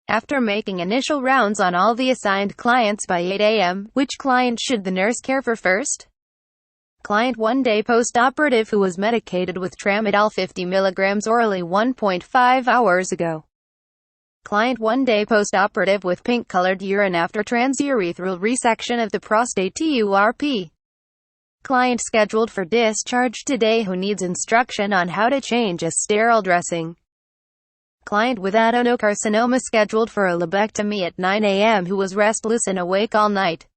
After making initial rounds on all the assigned clients by 8 a.m., which client should the nurse care for first? Client 1 day post-operative who was medicated with tramadol 50 mg orally 1.5 hours ago. Client 1 day post-operative with pink-colored urine after transurethral resection of the prostate TURP. Client scheduled for discharge today who needs instruction on how to change a sterile dressing. Client with adenocarcinoma scheduled for a lobectomy at 9 a.m. who was restless and awake all night.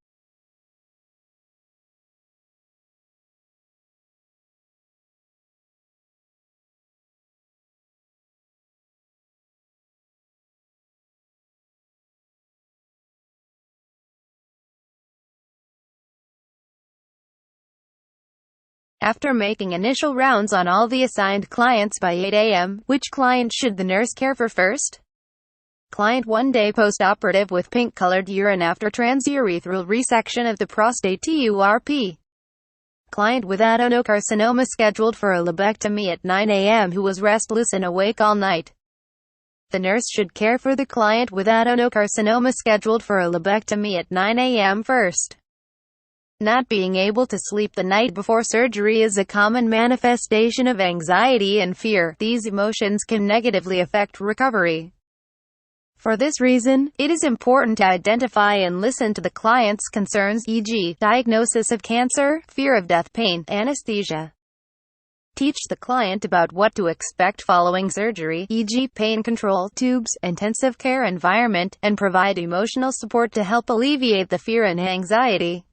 After making initial rounds on all the assigned clients by 8 a.m., which client should the nurse care for first? Client 1 day post-operative with pink-colored urine after transurethral resection of the prostate TURP. Client with adenocarcinoma scheduled for a lobectomy at 9 a.m. who was restless and awake all night. The nurse should care for the client with adenocarcinoma scheduled for a lobectomy at 9 a.m. first. Not being able to sleep the night before surgery is a common manifestation of anxiety and fear. These emotions can negatively affect recovery. For this reason, it is important to identify and listen to the client's concerns, e.g., diagnosis of cancer, fear of death, pain, anesthesia. Teach the client about what to expect following surgery, e.g., pain control, tubes, intensive care environment, and provide emotional support to help alleviate the fear and anxiety.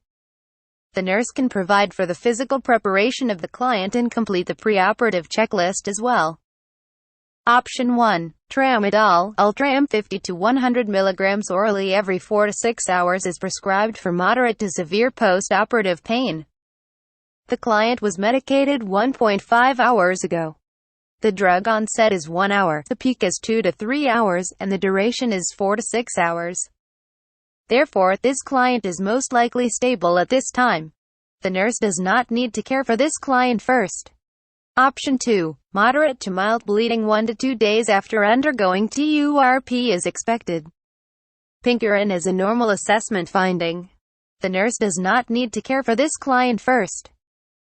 The nurse can provide for the physical preparation of the client and complete the preoperative checklist as well. Option 1. Tramadol, Ultram 50 to 100 mg orally every 4 to 6 hours is prescribed for moderate to severe post-operative pain. The client was medicated 1.5 hours ago. The drug onset is 1 hour, the peak is 2 to 3 hours, and the duration is 4 to 6 hours. Therefore, this client is most likely stable at this time. The nurse does not need to care for this client first. Option 2. Moderate to mild bleeding 1 to 2 days after undergoing TURP is expected. Pink urine is a normal assessment finding. The nurse does not need to care for this client first.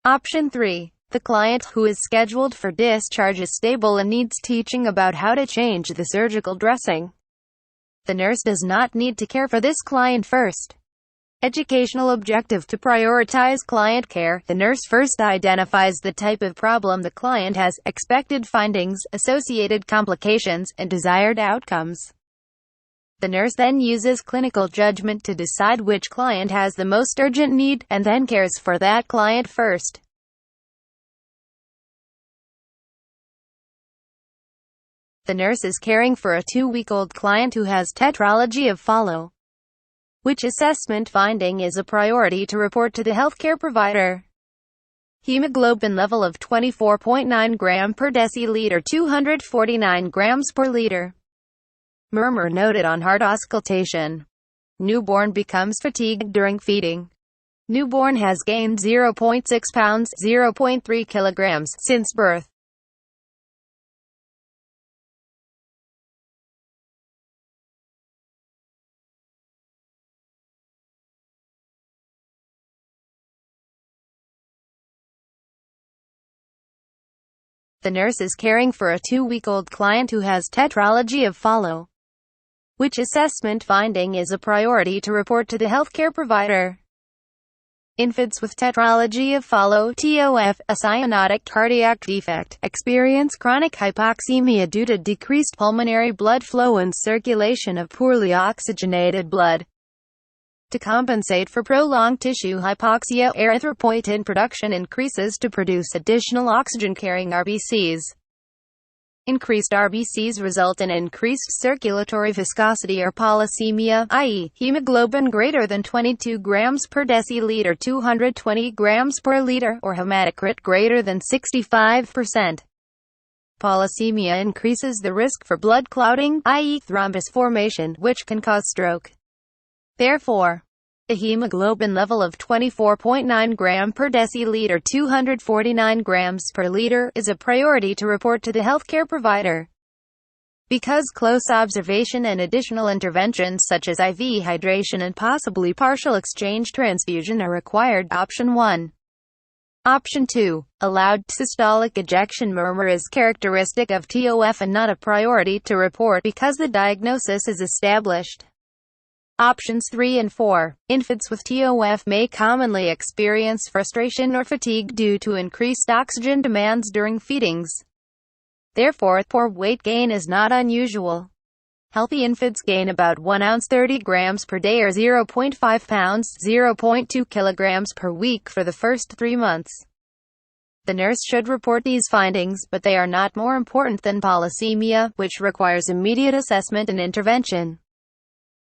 Option 3. The client who is scheduled for discharge is stable and needs teaching about how to change the surgical dressing. The nurse does not need to care for this client first. Educational objective to prioritize client care. The nurse first identifies the type of problem the client has, expected findings, associated complications, and desired outcomes. The nurse then uses clinical judgment to decide which client has the most urgent need, and then cares for that client first. The nurse is caring for a 2-week-old client who has tetralogy of Fallot. Which assessment finding is a priority to report to the healthcare provider? Hemoglobin level of 24.9 gram per deciliter 249 grams per liter. Murmur noted on heart auscultation. Newborn becomes fatigued during feeding. Newborn has gained 0.6 pounds, 0.3 kilograms, since birth. The nurse is caring for a 2-week-old client who has tetralogy of Fallot. Which assessment finding is a priority to report to the healthcare provider? Infants with tetralogy of Fallot (TOF), a cyanotic cardiac defect, experience chronic hypoxemia due to decreased pulmonary blood flow and circulation of poorly oxygenated blood. To compensate for prolonged tissue hypoxia, erythropoietin production increases to produce additional oxygen-carrying RBCs. Increased RBCs result in increased circulatory viscosity or polysemia, i.e., hemoglobin greater than 22 grams per deciliter 220 grams per liter, or hematocrit greater than 65%. Polysemia increases the risk for blood clotting, i.e., thrombus formation, which can cause stroke. Therefore, a hemoglobin level of 24.9 gram per deciliter 249 grams per liter is a priority to report to the healthcare provider. Because close observation and additional interventions such as IV hydration and possibly partial exchange transfusion are required. Option 1. Option 2. A loud systolic ejection murmur is characteristic of TOF and not a priority to report because the diagnosis is established. Options 3 and 4. Infants with TOF may commonly experience frustration or fatigue due to increased oxygen demands during feedings. Therefore, poor weight gain is not unusual. Healthy infants gain about 1 ounce 30 grams per day or 0.5 pounds, 0.2 kilograms per week for the first 3 months. The nurse should report these findings, but they are not more important than polysemia, which requires immediate assessment and intervention.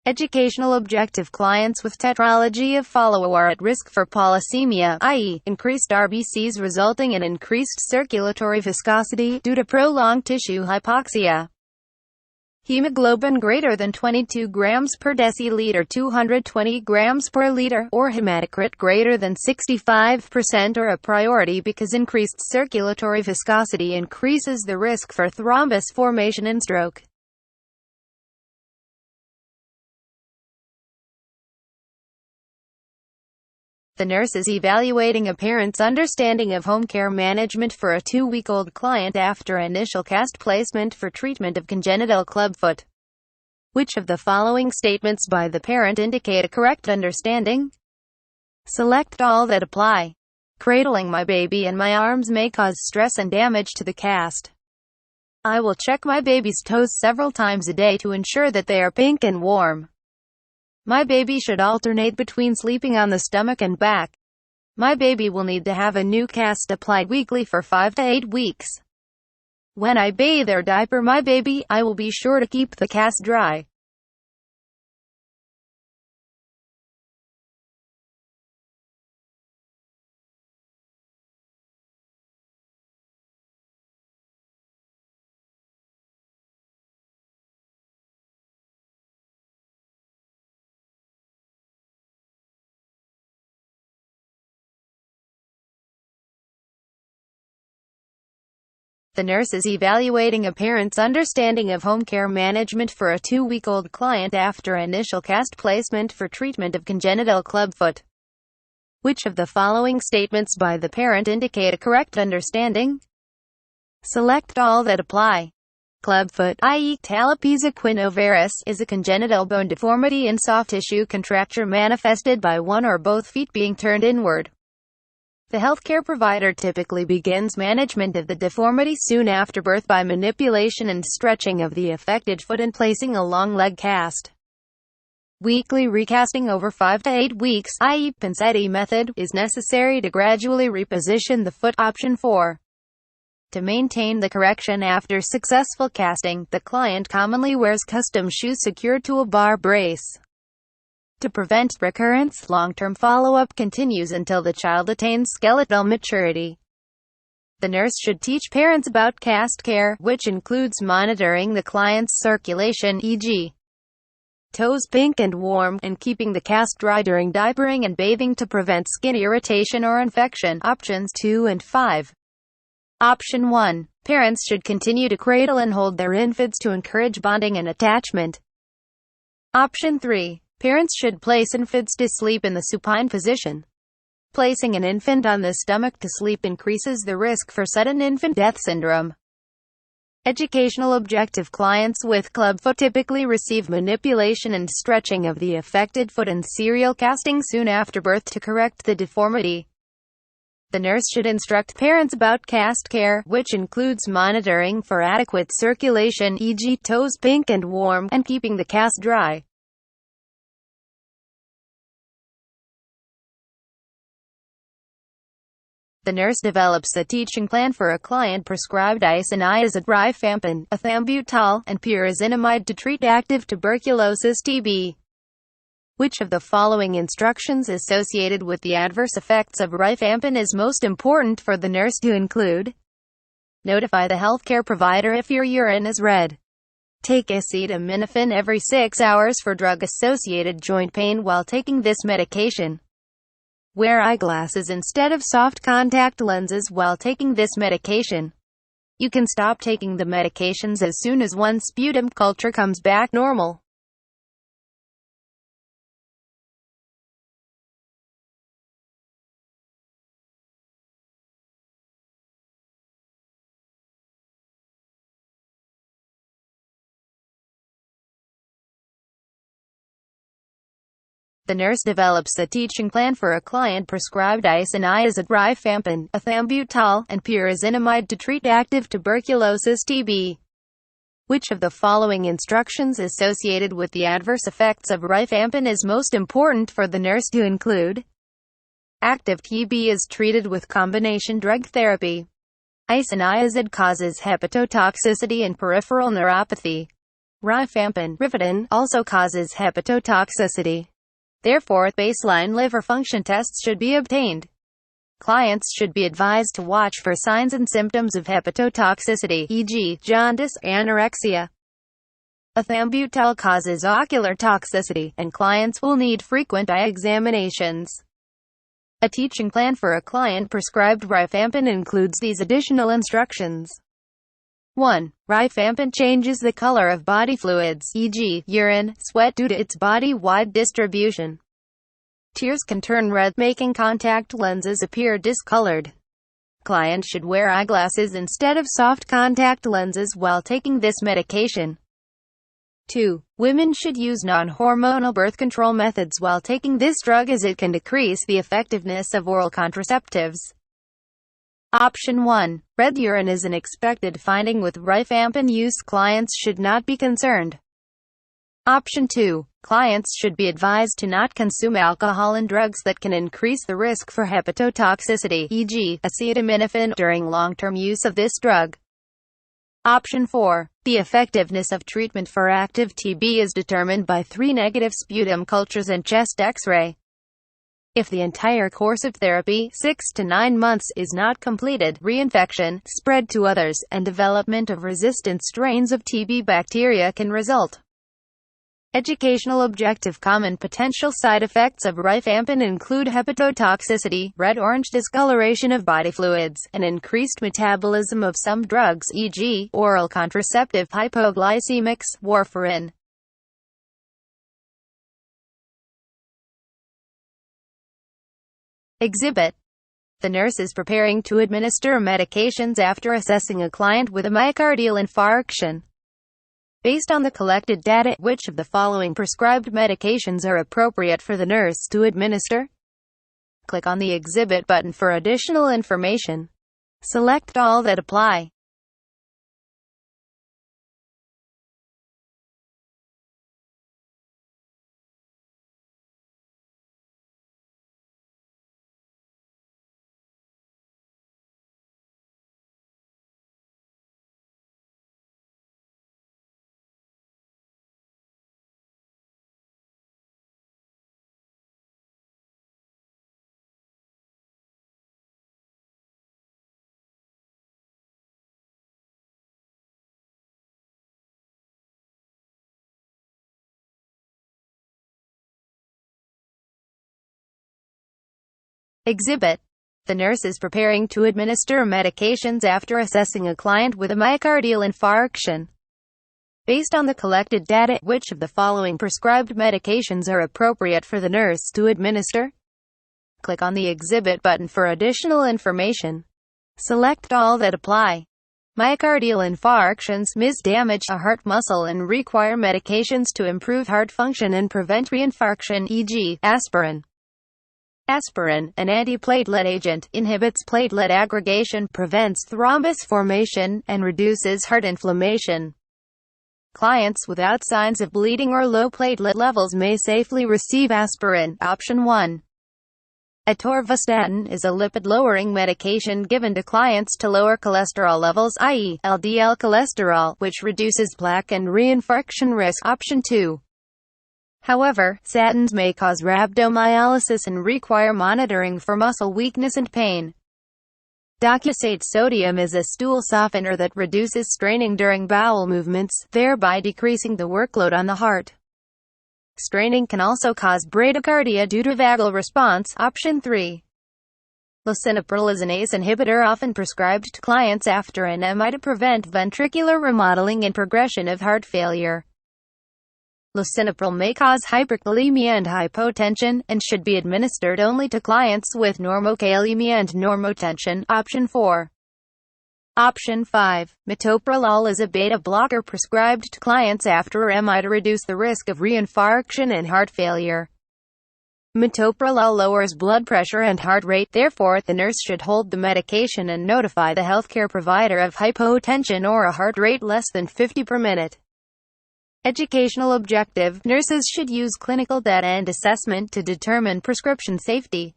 Educational objective: clients with tetralogy of Fallot are at risk for polysemia, i.e., increased RBCs resulting in increased circulatory viscosity due to prolonged tissue hypoxia. Hemoglobin greater than 22 grams per deciliter 220 grams per liter, or hematocrit greater than 65% are a priority because increased circulatory viscosity increases the risk for thrombus formation and stroke. The nurse is evaluating a parent's understanding of home care management for a 2-week-old client after initial cast placement for treatment of congenital clubfoot. Which of the following statements by the parent indicate a correct understanding? Select all that apply. Cradling my baby in my arms may cause stress and damage to the cast. I will check my baby's toes several times a day to ensure that they are pink and warm. My baby should alternate between sleeping on the stomach and back. My baby will need to have a new cast applied weekly for 5 to 8 weeks. When I bathe or diaper my baby, I will be sure to keep the cast dry. The nurse is evaluating a parent's understanding of home care management for a 2-week-old client after initial cast placement for treatment of congenital clubfoot. Which of the following statements by the parent indicate a correct understanding? Select all that apply. Clubfoot, i.e. talipes equinovarus, is a congenital bone deformity in soft tissue contracture manifested by one or both feet being turned inward. The healthcare provider typically begins management of the deformity soon after birth by manipulation and stretching of the affected foot and placing a long leg cast. Weekly recasting over 5 to 8 weeks, i.e. Pincetti method, is necessary to gradually reposition the foot. Option 4. To maintain the correction after successful casting, the client commonly wears custom shoes secured to a bar brace. To prevent recurrence, long-term follow-up continues until the child attains skeletal maturity. The nurse should teach parents about cast care, which includes monitoring the client's circulation, e.g. toes pink and warm, and keeping the cast dry during diapering and bathing to prevent skin irritation or infection. Options 2 and 5. Option 1. Parents should continue to cradle and hold their infants to encourage bonding and attachment. Option 3. Parents should place infants to sleep in the supine position. Placing an infant on the stomach to sleep increases the risk for sudden infant death syndrome. Educational objective: clients with clubfoot typically receive manipulation and stretching of the affected foot and serial casting soon after birth to correct the deformity. The nurse should instruct parents about cast care, which includes monitoring for adequate circulation, e.g. toes pink and warm, and keeping the cast dry. The nurse develops a teaching plan for a client prescribed isoniazid, rifampin, ethambutol, and pyrazinamide to treat active tuberculosis (TB. Which of the following instructions associated with the adverse effects of rifampin is most important for the nurse to include? Notify the healthcare provider if your urine is red. Take acetaminophen every 6 hours for drug-associated joint pain while taking this medication. Wear eyeglasses instead of soft contact lenses while taking this medication. You can stop taking the medications as soon as one sputum culture comes back normal. The nurse develops a teaching plan for a client prescribed isoniazid, rifampin, ethambutol, and pyrazinamide to treat active tuberculosis TB. Which of the following instructions associated with the adverse effects of rifampin is most important for the nurse to include? Active TB is treated with combination drug therapy. Isoniazid causes hepatotoxicity and peripheral neuropathy. Rifampin, Rifatin, also causes hepatotoxicity. Therefore, baseline liver function tests should be obtained. Clients should be advised to watch for signs and symptoms of hepatotoxicity, e.g., jaundice, anorexia. Ethambutol causes ocular toxicity, and clients will need frequent eye examinations. A teaching plan for a client prescribed rifampin includes these additional instructions. 1. Rifampin changes the color of body fluids, e.g., urine, sweat due to its body-wide distribution. Tears can turn red, making contact lenses appear discolored. Client should wear eyeglasses instead of soft contact lenses while taking this medication. 2. Women should use non-hormonal birth control methods while taking this drug as it can decrease the effectiveness of oral contraceptives. Option 1. Red urine is an expected finding with rifampin use. Clients should not be concerned. Option 2. Clients should be advised to not consume alcohol and drugs that can increase the risk for hepatotoxicity, e.g., acetaminophen, during long-term use of this drug. Option 4. The effectiveness of treatment for active TB is determined by 3 negative sputum cultures and chest X-ray. If the entire course of therapy, 6 to 9 months, is not completed, reinfection, spread to others, and development of resistant strains of TB bacteria can result. Educational objective. Common potential side effects of rifampin include hepatotoxicity, red-orange discoloration of body fluids, and increased metabolism of some drugs, e.g., oral contraceptive, hypoglycemics, warfarin. Exhibit. The nurse is preparing to administer medications after assessing a client with a myocardial infarction. Based on the collected data, which of the following prescribed medications are appropriate for the nurse to administer? Click on the Exhibit button for additional information. Select all that apply. Exhibit. The nurse is preparing to administer medications after assessing a client with a myocardial infarction. Based on the collected data, which of the following prescribed medications are appropriate for the nurse to administer? Click on the Exhibit button for additional information. Select all that apply. Myocardial infarctions damage a heart muscle and require medications to improve heart function and prevent reinfarction, e.g., aspirin. Aspirin, an antiplatelet agent, inhibits platelet aggregation, prevents thrombus formation, and reduces heart inflammation. Clients without signs of bleeding or low platelet levels may safely receive aspirin. Option 1. Atorvastatin is a lipid-lowering medication given to clients to lower cholesterol levels, i.e., LDL cholesterol, which reduces plaque and reinfarction risk. Option 2. However, statins may cause rhabdomyolysis and require monitoring for muscle weakness and pain. Docusate sodium is a stool softener that reduces straining during bowel movements, thereby decreasing the workload on the heart. Straining can also cause bradycardia due to vagal response. Option 3. Lisinopril is an ACE inhibitor often prescribed to clients after an MI to prevent ventricular remodeling and progression of heart failure. Lisinopril may cause hyperkalemia and hypotension, and should be administered only to clients with normokalemia and normotension. Option 4. Option 5. Metoprolol is a beta blocker prescribed to clients after MI to reduce the risk of reinfarction and heart failure. Metoprolol lowers blood pressure and heart rate, therefore, the nurse should hold the medication and notify the healthcare provider of hypotension or a heart rate less than 50 per minute. Educational objective: nurses should use clinical data and assessment to determine prescription safety.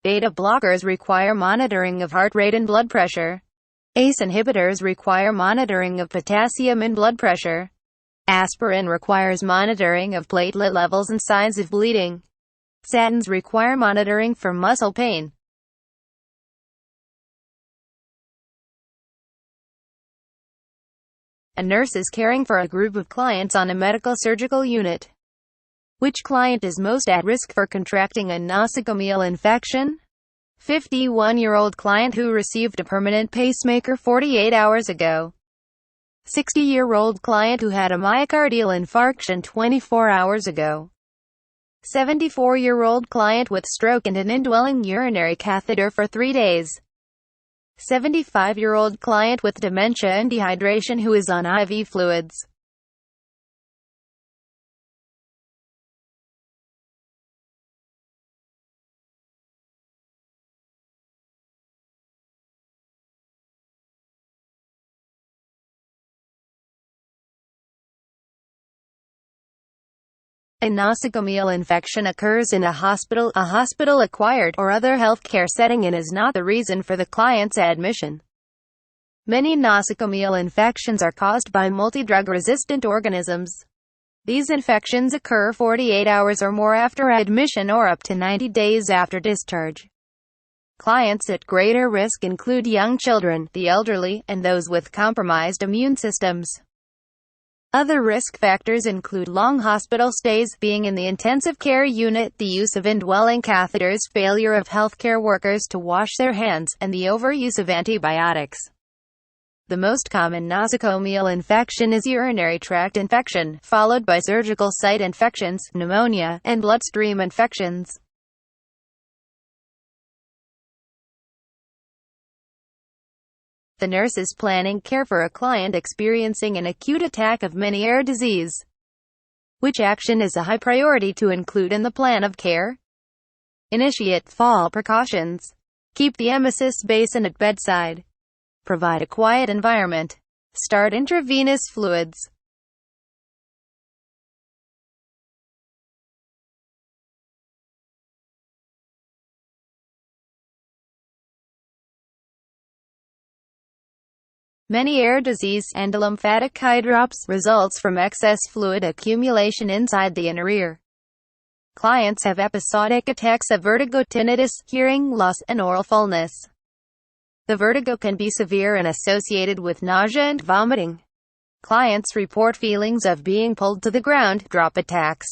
Beta blockers require monitoring of heart rate and blood pressure. ACE inhibitors require monitoring of potassium and blood pressure. Aspirin requires monitoring of platelet levels and signs of bleeding. Statins require monitoring for muscle pain. A nurse is caring for a group of clients on a medical surgical unit. Which client is most at risk for contracting a nosocomial infection? 51-year-old client who received a permanent pacemaker 48 hours ago. 60-year-old client who had a myocardial infarction 24 hours ago. 74-year-old client with stroke and an indwelling urinary catheter for 3 days. 75-year-old client with dementia and dehydration who is on IV fluids. A nosocomial infection occurs in a hospital, hospital-acquired, or other healthcare setting and is not the reason for the client's admission. Many nosocomial infections are caused by multidrug-resistant organisms. These infections occur 48 hours or more after admission or up to 90 days after discharge. Clients at greater risk include young children, the elderly, and those with compromised immune systems. Other risk factors include long hospital stays, being in the intensive care unit, the use of indwelling catheters, failure of healthcare workers to wash their hands, and the overuse of antibiotics. The most common nosocomial infection is urinary tract infection, followed by surgical site infections, pneumonia, and bloodstream infections. The nurse is planning care for a client experiencing an acute attack of Meniere disease. Which action is a high priority to include in the plan of care? Initiate fall precautions. Keep the emesis basin at bedside. Provide a quiet environment. Start intravenous fluids. Meniere disease, endolymphatic hydrops, results from excess fluid accumulation inside the inner ear. Clients have episodic attacks of vertigo, tinnitus, hearing loss, and oral fullness. The vertigo can be severe and associated with nausea and vomiting. Clients report feelings of being pulled to the ground, drop attacks.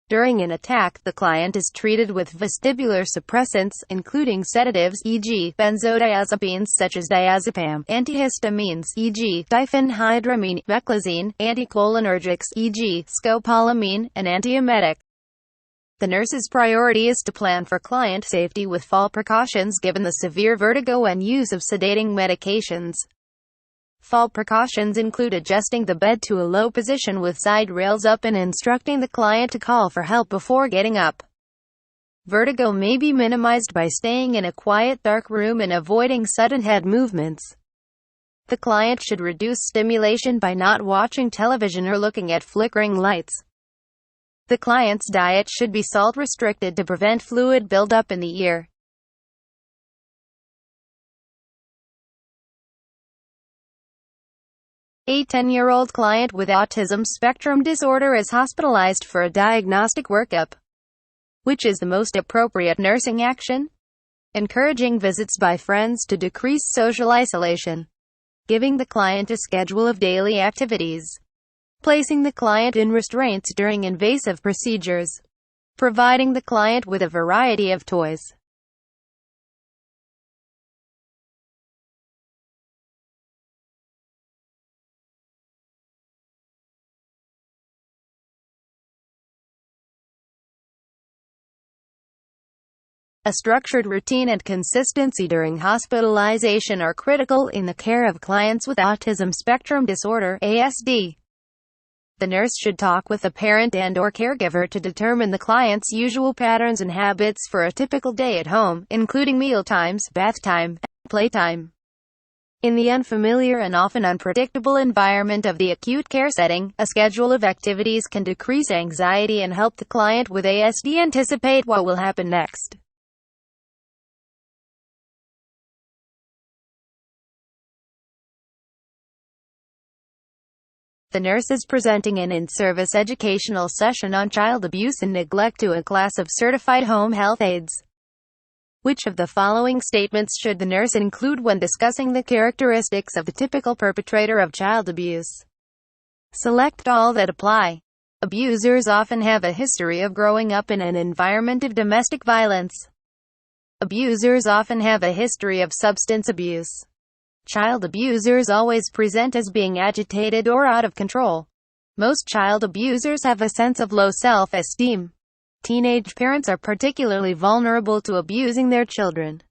During an attack, the client is treated with vestibular suppressants, including sedatives, e.g., benzodiazepines such as diazepam, antihistamines, e.g., diphenhydramine, meclizine, anticholinergics, e.g., scopolamine, and antiemetic. The nurse's priority is to plan for client safety with fall precautions given the severe vertigo and use of sedating medications. Fall precautions include adjusting the bed to a low position with side rails up and instructing the client to call for help before getting up. Vertigo may be minimized by staying in a quiet, dark room and avoiding sudden head movements. The client should reduce stimulation by not watching television or looking at flickering lights. The client's diet should be salt-restricted to prevent fluid buildup in the ear. A 10-year-old client with autism spectrum disorder is hospitalized for a diagnostic workup. Which is the most appropriate nursing action? Encouraging visits by friends to decrease social isolation. Giving the client a schedule of daily activities. Placing the client in restraints during invasive procedures. Providing the client with a variety of toys. A structured routine and consistency during hospitalization are critical in the care of clients with autism spectrum disorder (ASD). The nurse should talk with the parent and/or caregiver to determine the client's usual patterns and habits for a typical day at home, including meal times, bath time, and playtime. In the unfamiliar and often unpredictable environment of the acute care setting, a schedule of activities can decrease anxiety and help the client with ASD anticipate what will happen next. The nurse is presenting an in-service educational session on child abuse and neglect to a class of certified home health aides. Which of the following statements should the nurse include when discussing the characteristics of the typical perpetrator of child abuse? Select all that apply. Abusers often have a history of growing up in an environment of domestic violence. Abusers often have a history of substance abuse. Child abusers always present as being agitated or out of control. Most child abusers have a sense of low self-esteem. Teenage parents are particularly vulnerable to abusing their children.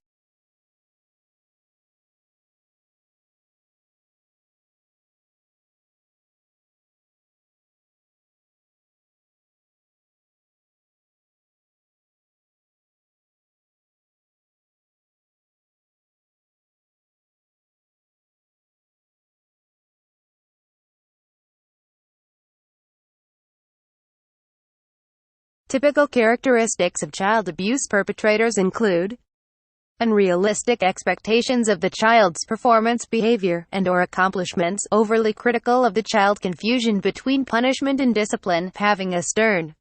Typical characteristics of child abuse perpetrators include unrealistic expectations of the child's performance, behavior, and/or accomplishments, overly critical of the child, confusion between punishment and discipline, having a stern,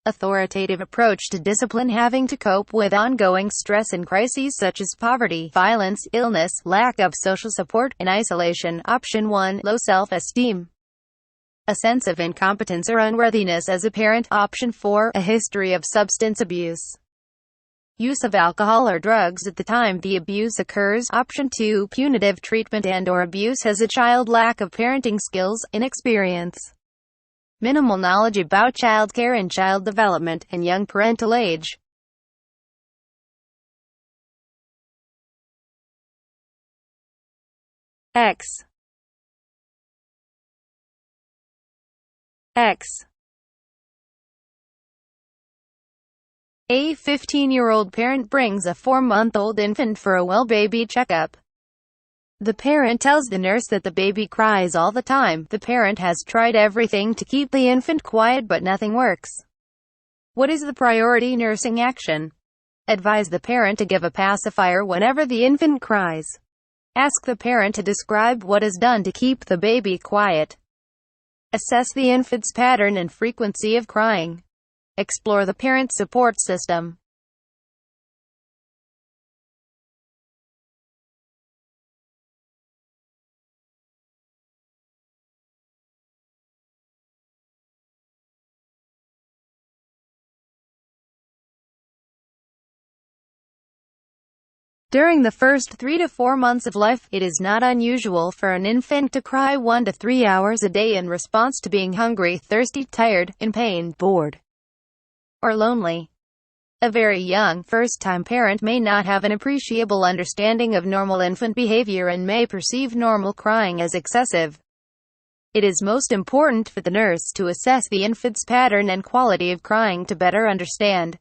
authoritative approach to discipline, having to cope with ongoing stress and crises such as poverty, violence, illness, lack of social support, and isolation. Option 1, low self-esteem. A sense of incompetence or unworthiness as a parent. Option 4, a history of substance abuse. Use of alcohol or drugs at the time the abuse occurs. Option 2, punitive treatment and/or abuse as a child. Lack of parenting skills, inexperience, minimal knowledge about child care and child development, and young parental age. X. A 15-year-old parent brings a 4-month-old infant for a well baby checkup. The parent tells the nurse that the baby cries all the time. The parent has tried everything to keep the infant quiet, but nothing works. What is the priority nursing action? Advise the parent to give a pacifier whenever the infant cries. Ask the parent to describe what is done to keep the baby quiet. Assess the infant's pattern and frequency of crying. Explore the parent support system. During the first 3 to 4 months of life, it is not unusual for an infant to cry 1 to 3 hours a day in response to being hungry, thirsty, tired, in pain, bored, or lonely. A very young, first-time parent may not have an appreciable understanding of normal infant behavior and may perceive normal crying as excessive. It is most important for the nurse to assess the infant's pattern and quality of crying to better understand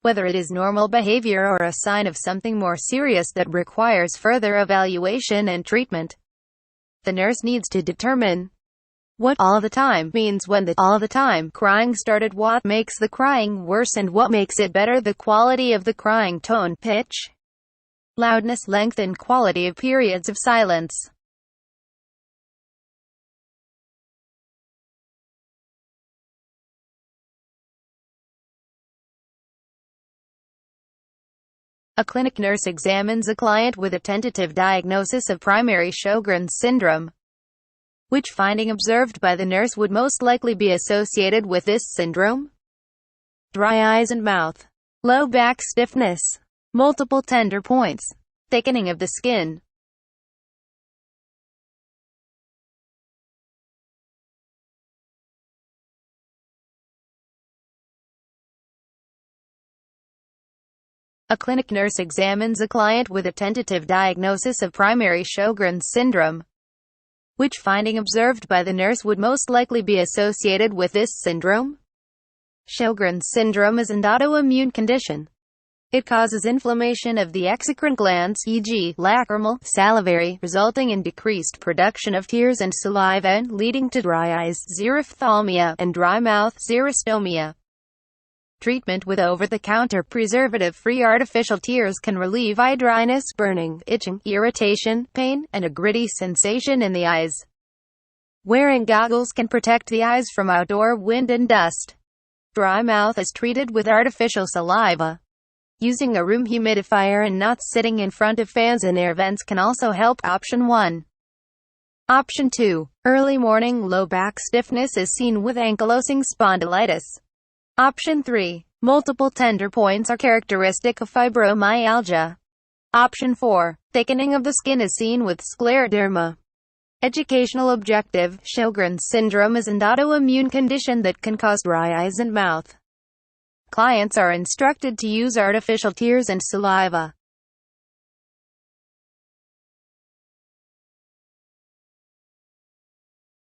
whether it is normal behavior or a sign of something more serious that requires further evaluation and treatment. The nurse needs to determine what all the time means, when the all the time crying started, what makes the crying worse and what makes it better, the quality of the crying, tone, pitch, loudness, length and quality of periods of silence. A clinic nurse examines a client with a tentative diagnosis of primary Sjogren's syndrome. Which finding observed by the nurse would most likely be associated with this syndrome? Dry eyes and mouth, low back stiffness, multiple tender points, thickening of the skin. A clinic nurse examines a client with a tentative diagnosis of primary Sjogren syndrome. Which finding observed by the nurse would most likely be associated with this syndrome? Sjogren syndrome is an autoimmune condition. It causes inflammation of the exocrine glands, e.g., lacrimal, salivary, resulting in decreased production of tears and saliva and leading to dry eyes, xerophthalmia, and dry mouth, xerostomia. Treatment with over-the-counter preservative-free artificial tears can relieve eye dryness, burning, itching, irritation, pain, and a gritty sensation in the eyes. Wearing goggles can protect the eyes from outdoor wind and dust. Dry mouth is treated with artificial saliva. Using a room humidifier and not sitting in front of fans and air vents can also help. Option 1. Option 2. Early morning low back stiffness is seen with ankylosing spondylitis. Option 3. Multiple tender points are characteristic of fibromyalgia. Option 4. Thickening of the skin is seen with scleroderma. Educational objective: Sjogren syndrome is an autoimmune condition that can cause dry eyes and mouth. Clients are instructed to use artificial tears and saliva.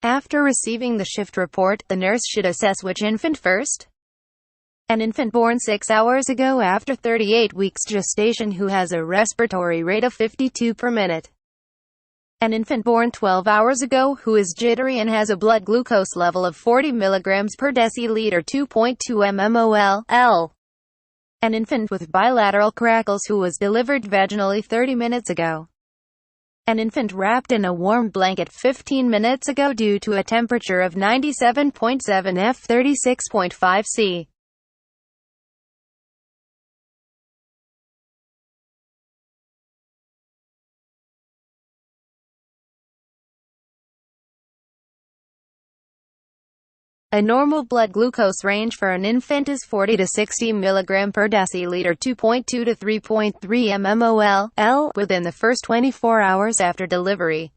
After receiving the shift report, the nurse should assess which infant first. An infant born 6 hours ago after 38 weeks gestation who has a respiratory rate of 52 per minute. An infant born 12 hours ago who is jittery and has a blood glucose level of 40 mg per deciliter 2.2 mmol/L. An infant with bilateral crackles who was delivered vaginally 30 minutes ago. An infant wrapped in a warm blanket 15 minutes ago due to a temperature of 97.7 F 36.5 C. A normal blood glucose range for an infant is 40 to 60 mg per deciliter 2.2 to 3.3 mmol/L within the first 24 hours after delivery.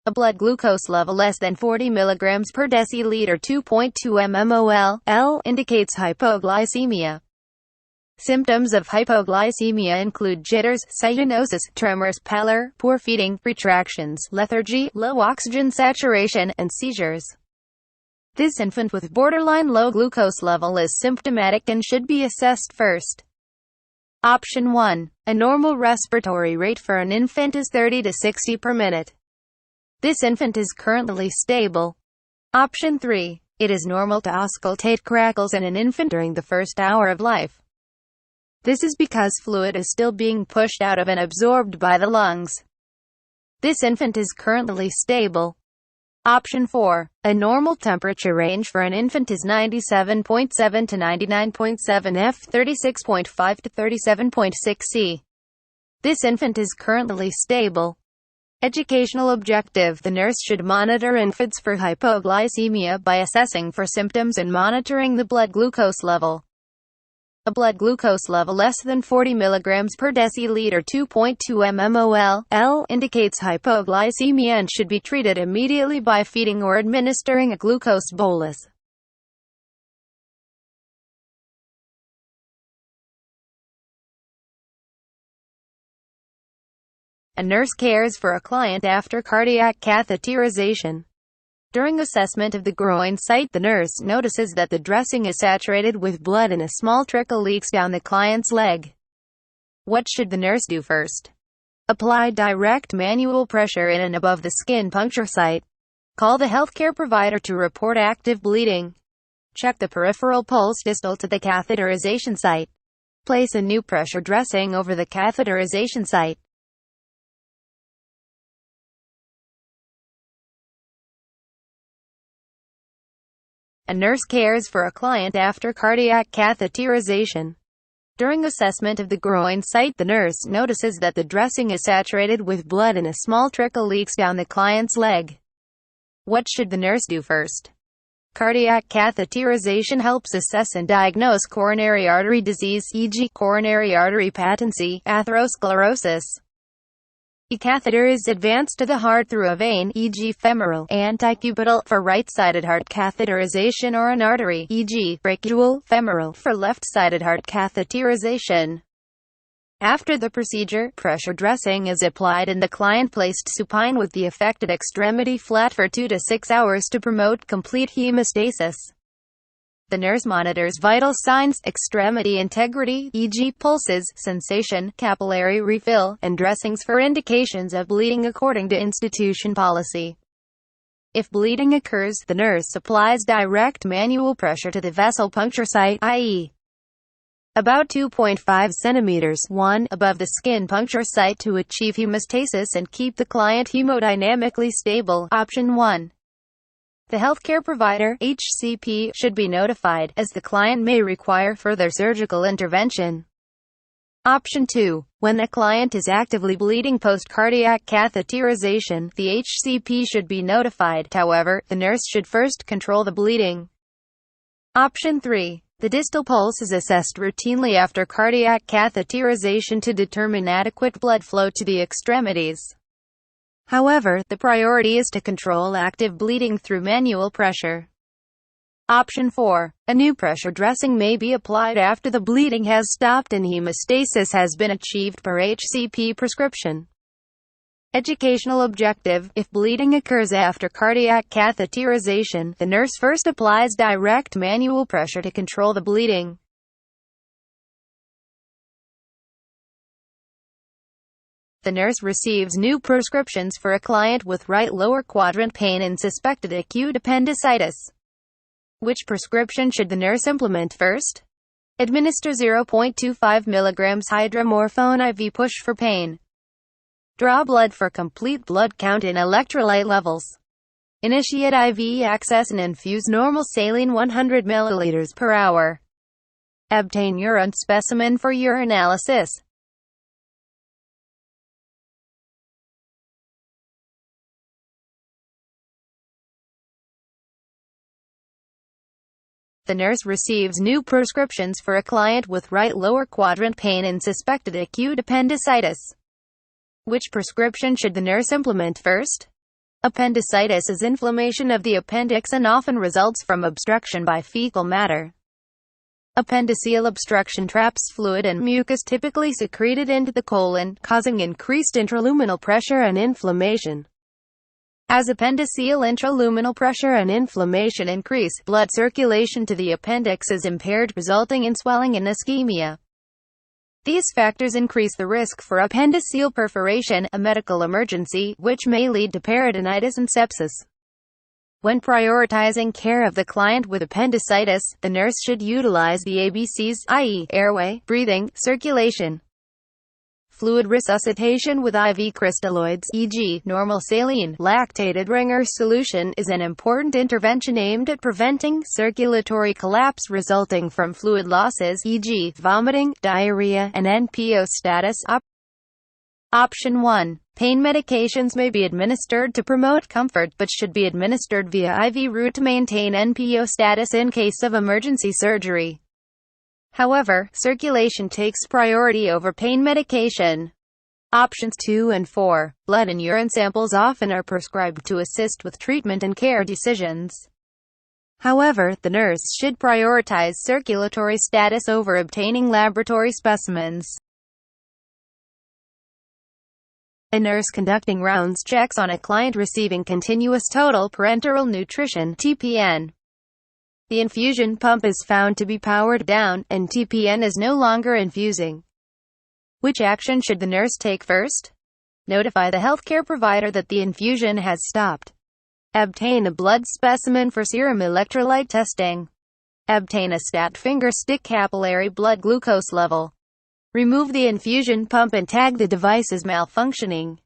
A blood glucose level less than 40 mg per deciliter 2.2 mmol/L indicates hypoglycemia. Symptoms of hypoglycemia include jitters, cyanosis, tremors, pallor, poor feeding, retractions, lethargy, low oxygen saturation, and seizures. This infant with borderline low glucose level is symptomatic and should be assessed first. Option 1. A normal respiratory rate for an infant is 30 to 60 per minute. This infant is currently stable. Option 3. It is normal to auscultate crackles in an infant during the first hour of life. This is because fluid is still being pushed out of and absorbed by the lungs. This infant is currently stable. Option 4. A normal temperature range for an infant is 97.7 to 99.7 F 36.5 to 37.6 C. This infant is currently stable. Educational objective: the nurse should monitor infants for hypoglycemia by assessing for symptoms and monitoring the blood glucose level. A blood glucose level less than 40 mg per deciliter 2.2 mmol/L indicates hypoglycemia and should be treated immediately by feeding or administering a glucose bolus. A nurse cares for a client after cardiac catheterization. During assessment of the groin site, the nurse notices that the dressing is saturated with blood and a small trickle leaks down the client's leg. What should the nurse do first? Apply direct manual pressure in and above the skin puncture site. Call the healthcare provider to report active bleeding. Check the peripheral pulse distal to the catheterization site. Place a new pressure dressing over the catheterization site. A nurse cares for a client after cardiac catheterization. During assessment of the groin site, the nurse notices that the dressing is saturated with blood and a small trickle leaks down the client's leg. What should the nurse do first? Cardiac catheterization helps assess and diagnose coronary artery disease, e.g., coronary artery patency, atherosclerosis. A catheter is advanced to the heart through a vein, e.g. femoral, antecubital, for right-sided heart catheterization, or an artery, e.g. brachial, femoral, for left-sided heart catheterization. After the procedure, pressure dressing is applied and the client placed supine with the affected extremity flat for 2 to 6 hours to promote complete hemostasis. The nurse monitors vital signs, extremity integrity, e.g. pulses, sensation, capillary refill, and dressings for indications of bleeding according to institution policy. If bleeding occurs, the nurse applies direct manual pressure to the vessel puncture site, i.e. about 2.5 centimeters 1 above the skin puncture site to achieve hemostasis and keep the client hemodynamically stable. Option 1. The healthcare provider, HCP, should be notified, as the client may require further surgical intervention. Option 2. When the client is actively bleeding post-cardiac catheterization, the HCP should be notified. However, the nurse should first control the bleeding. Option 3. The distal pulse is assessed routinely after cardiac catheterization to determine adequate blood flow to the extremities. However, the priority is to control active bleeding through manual pressure. Option 4. A new pressure dressing may be applied after the bleeding has stopped and hemostasis has been achieved per HCP prescription. Educational objective: if bleeding occurs after cardiac catheterization, the nurse first applies direct manual pressure to control the bleeding. The nurse receives new prescriptions for a client with right lower quadrant pain and suspected acute appendicitis. Which prescription should the nurse implement first? Administer 0.25 mg hydromorphone IV push for pain. Draw blood for complete blood count and electrolyte levels. Initiate IV access and infuse normal saline 100 ml per hour. Obtain urine specimen for urinalysis. The nurse receives new prescriptions for a client with right lower quadrant pain and suspected acute appendicitis. Which prescription should the nurse implement first? Appendicitis is inflammation of the appendix and often results from obstruction by fecal matter. Appendiceal obstruction traps fluid and mucus typically secreted into the colon, causing increased intraluminal pressure and inflammation. As appendiceal intraluminal pressure and inflammation increase, blood circulation to the appendix is impaired, resulting in swelling and ischemia. These factors increase the risk for appendiceal perforation, a medical emergency, which may lead to peritonitis and sepsis. When prioritizing care of the client with appendicitis, the nurse should utilize the ABCs, i.e., airway, breathing, circulation. Fluid resuscitation with IV crystalloids, e.g., normal saline, lactated Ringer solution, is an important intervention aimed at preventing circulatory collapse resulting from fluid losses, e.g., vomiting, diarrhea, and NPO status. Option 1. Pain medications may be administered to promote comfort but should be administered via IV route to maintain NPO status in case of emergency surgery. However, circulation takes priority over pain medication. Options 2 and 4. Blood and urine samples often are prescribed to assist with treatment and care decisions. However, the nurse should prioritize circulatory status over obtaining laboratory specimens. A nurse conducting rounds checks on a client receiving continuous total parenteral nutrition (TPN). The infusion pump is found to be powered down, and TPN is no longer infusing. Which action should the nurse take first? Notify the healthcare provider that the infusion has stopped. Obtain a blood specimen for serum electrolyte testing. Obtain a stat finger stick capillary blood glucose level. Remove the infusion pump and tag the device as malfunctioning.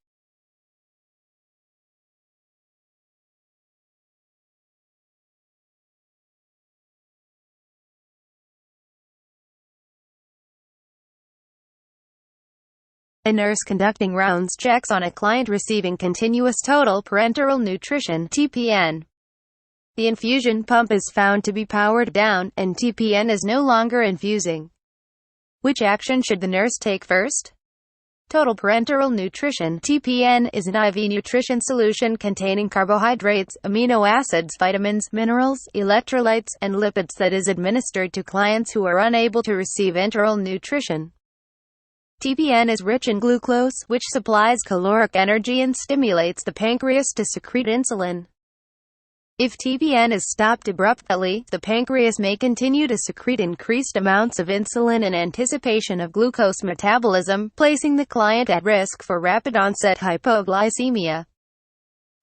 A nurse conducting rounds checks on a client receiving continuous total parenteral nutrition (TPN). The infusion pump is found to be powered down, and TPN is no longer infusing. Which action should the nurse take first? Total parenteral nutrition (TPN) is an IV nutrition solution containing carbohydrates, amino acids, vitamins, minerals, electrolytes, and lipids that is administered to clients who are unable to receive enteral nutrition. TPN is rich in glucose, which supplies caloric energy and stimulates the pancreas to secrete insulin. If TPN is stopped abruptly, the pancreas may continue to secrete increased amounts of insulin in anticipation of glucose metabolism, placing the client at risk for rapid-onset hypoglycemia.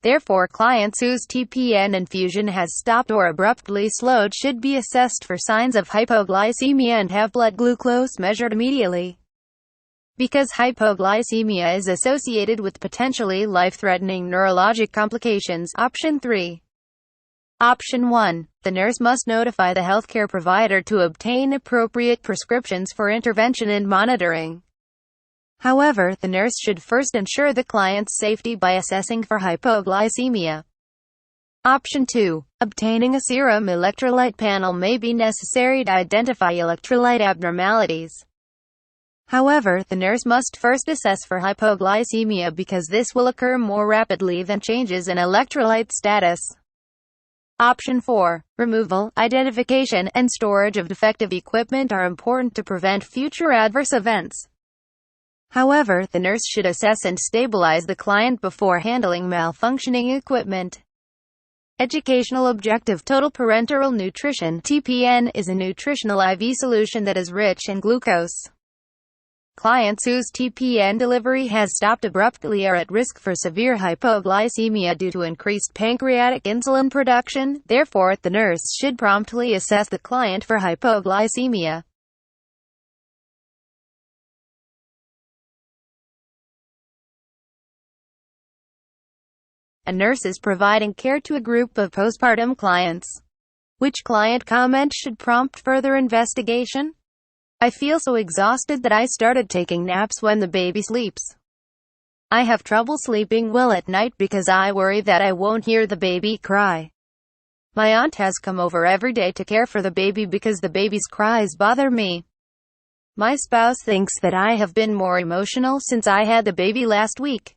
Therefore, clients whose TPN infusion has stopped or abruptly slowed should be assessed for signs of hypoglycemia and have blood glucose measured immediately. Because hypoglycemia is associated with potentially life-threatening neurologic complications. Option 3. Option 1. The nurse must notify the healthcare provider to obtain appropriate prescriptions for intervention and monitoring. However, the nurse should first ensure the client's safety by assessing for hypoglycemia. Option 2. Obtaining a serum electrolyte panel may be necessary to identify electrolyte abnormalities. However, the nurse must first assess for hypoglycemia because this will occur more rapidly than changes in electrolyte status. Option 4. Removal, identification, and storage of defective equipment are important to prevent future adverse events. However, the nurse should assess and stabilize the client before handling malfunctioning equipment. Educational objective. Total parenteral nutrition (TPN) is a nutritional IV solution that is rich in glucose. Clients whose TPN delivery has stopped abruptly are at risk for severe hypoglycemia due to increased pancreatic insulin production. Therefore, the nurse should promptly assess the client for hypoglycemia. A nurse is providing care to a group of postpartum clients. Which client comment should prompt further investigation? I feel so exhausted that I started taking naps when the baby sleeps. I have trouble sleeping well at night because I worry that I won't hear the baby cry. My aunt has come over every day to care for the baby because the baby's cries bother me. My spouse thinks that I have been more emotional since I had the baby last week.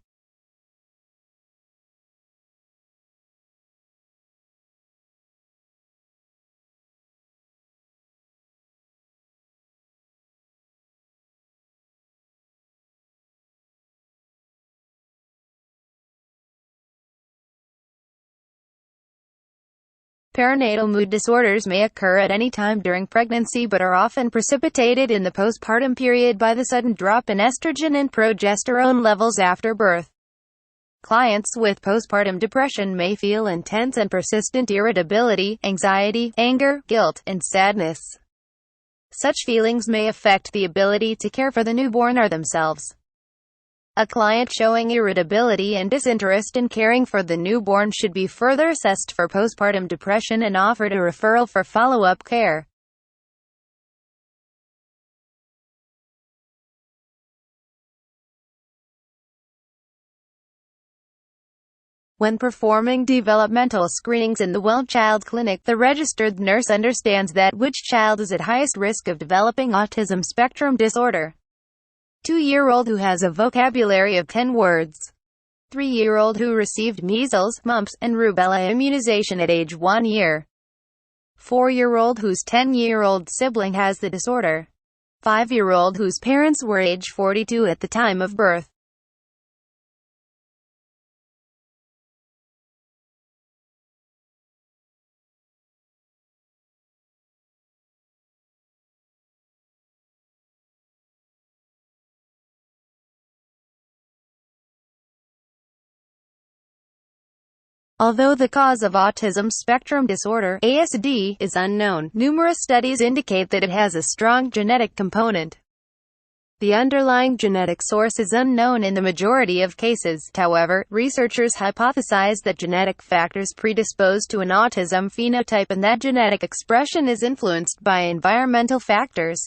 Perinatal mood disorders may occur at any time during pregnancy but are often precipitated in the postpartum period by the sudden drop in estrogen and progesterone levels after birth. Clients with postpartum depression may feel intense and persistent irritability, anxiety, anger, guilt, and sadness. Such feelings may affect the ability to care for the newborn or themselves. A client showing irritability and disinterest in caring for the newborn should be further assessed for postpartum depression and offered a referral for follow-up care. When performing developmental screenings in the Well Child Clinic, the registered nurse understands that which child is at highest risk of developing autism spectrum disorder. 2-year-old who has a vocabulary of 10 words. 3-year-old who received measles, mumps, and rubella immunization at age 1 year. 4-year-old whose 10-year-old sibling has the disorder. 5-year-old whose parents were age 42 at the time of birth. Although the cause of autism spectrum disorder (ASD) is unknown, numerous studies indicate that it has a strong genetic component. The underlying genetic source is unknown in the majority of cases. However, researchers hypothesize that genetic factors predispose to an autism phenotype and that genetic expression is influenced by environmental factors.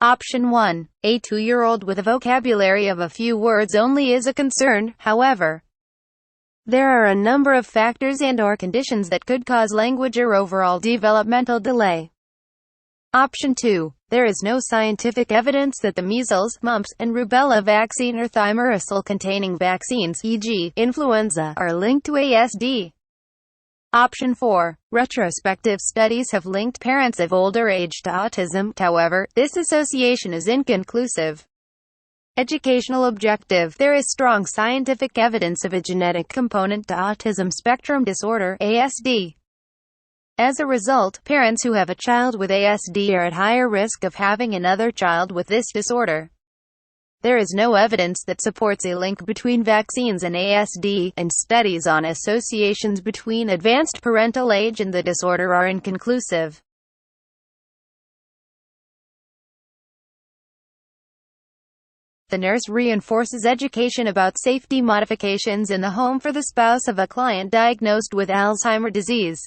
Option 1. A 2-year-old with a vocabulary of a few words only is a concern, however. There are a number of factors and/or conditions that could cause language or overall developmental delay. Option 2. There is no scientific evidence that the measles, mumps, and rubella vaccine or thimerosal-containing vaccines, e.g., influenza, are linked to ASD. Option 4. Retrospective studies have linked parents of older age to autism. However, this association is inconclusive. Educational objective. There is strong scientific evidence of a genetic component to autism spectrum disorder, ASD. As a result, parents who have a child with ASD are at higher risk of having another child with this disorder. There is no evidence that supports a link between vaccines and ASD, and studies on associations between advanced parental age and the disorder are inconclusive. The nurse reinforces education about safety modifications in the home for the spouse of a client diagnosed with Alzheimer's disease.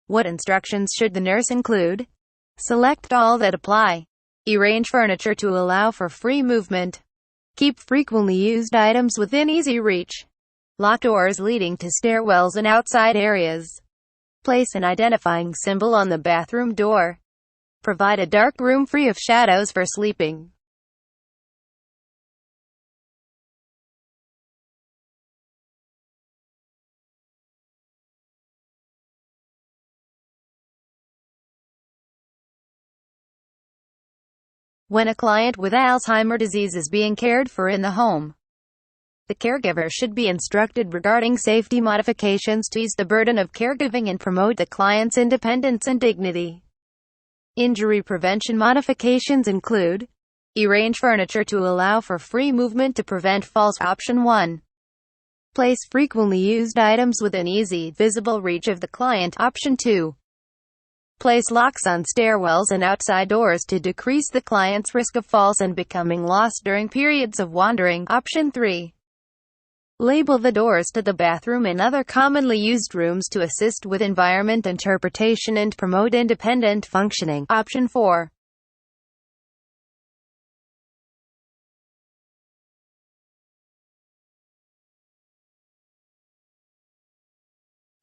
What instructions should the nurse include? Select all that apply. Arrange furniture to allow for free movement. Keep frequently used items within easy reach. Lock doors leading to stairwells and outside areas. Place an identifying symbol on the bathroom door. Provide a dark room free of shadows for sleeping. When a client with Alzheimer's disease is being cared for in the home, the caregiver should be instructed regarding safety modifications to ease the burden of caregiving and promote the client's independence and dignity. Injury prevention modifications include: arrange furniture to allow for free movement to prevent falls. Option 1. Place frequently used items within easy, visible reach of the client. Option 2. Place locks on stairwells and outside doors to decrease the client's risk of falls and becoming lost during periods of wandering. Option 3. Label the doors to the bathroom and other commonly used rooms to assist with environment interpretation and promote independent functioning. Option 4.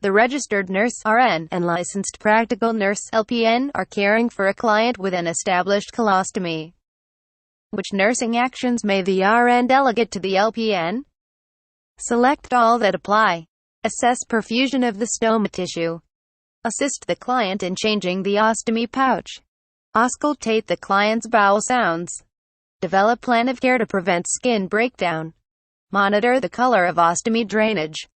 The registered nurse (RN) and licensed practical nurse (LPN) are caring for a client with an established colostomy. Which nursing actions may the RN delegate to the LPN? Select all that apply. Assess perfusion of the stoma tissue. Assist the client in changing the ostomy pouch. Auscultate the client's bowel sounds. Develop plan of care to prevent skin breakdown. Monitor the color of ostomy drainage.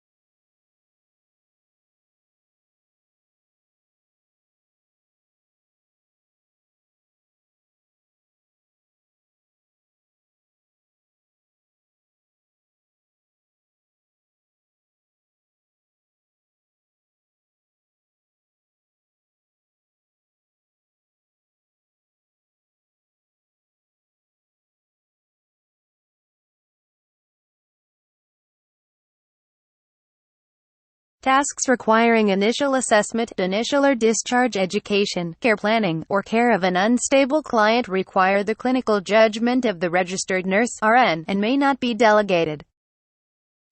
Tasks requiring initial assessment, initial or discharge education, care planning, or care of an unstable client require the clinical judgment of the registered nurse (RN) and may not be delegated.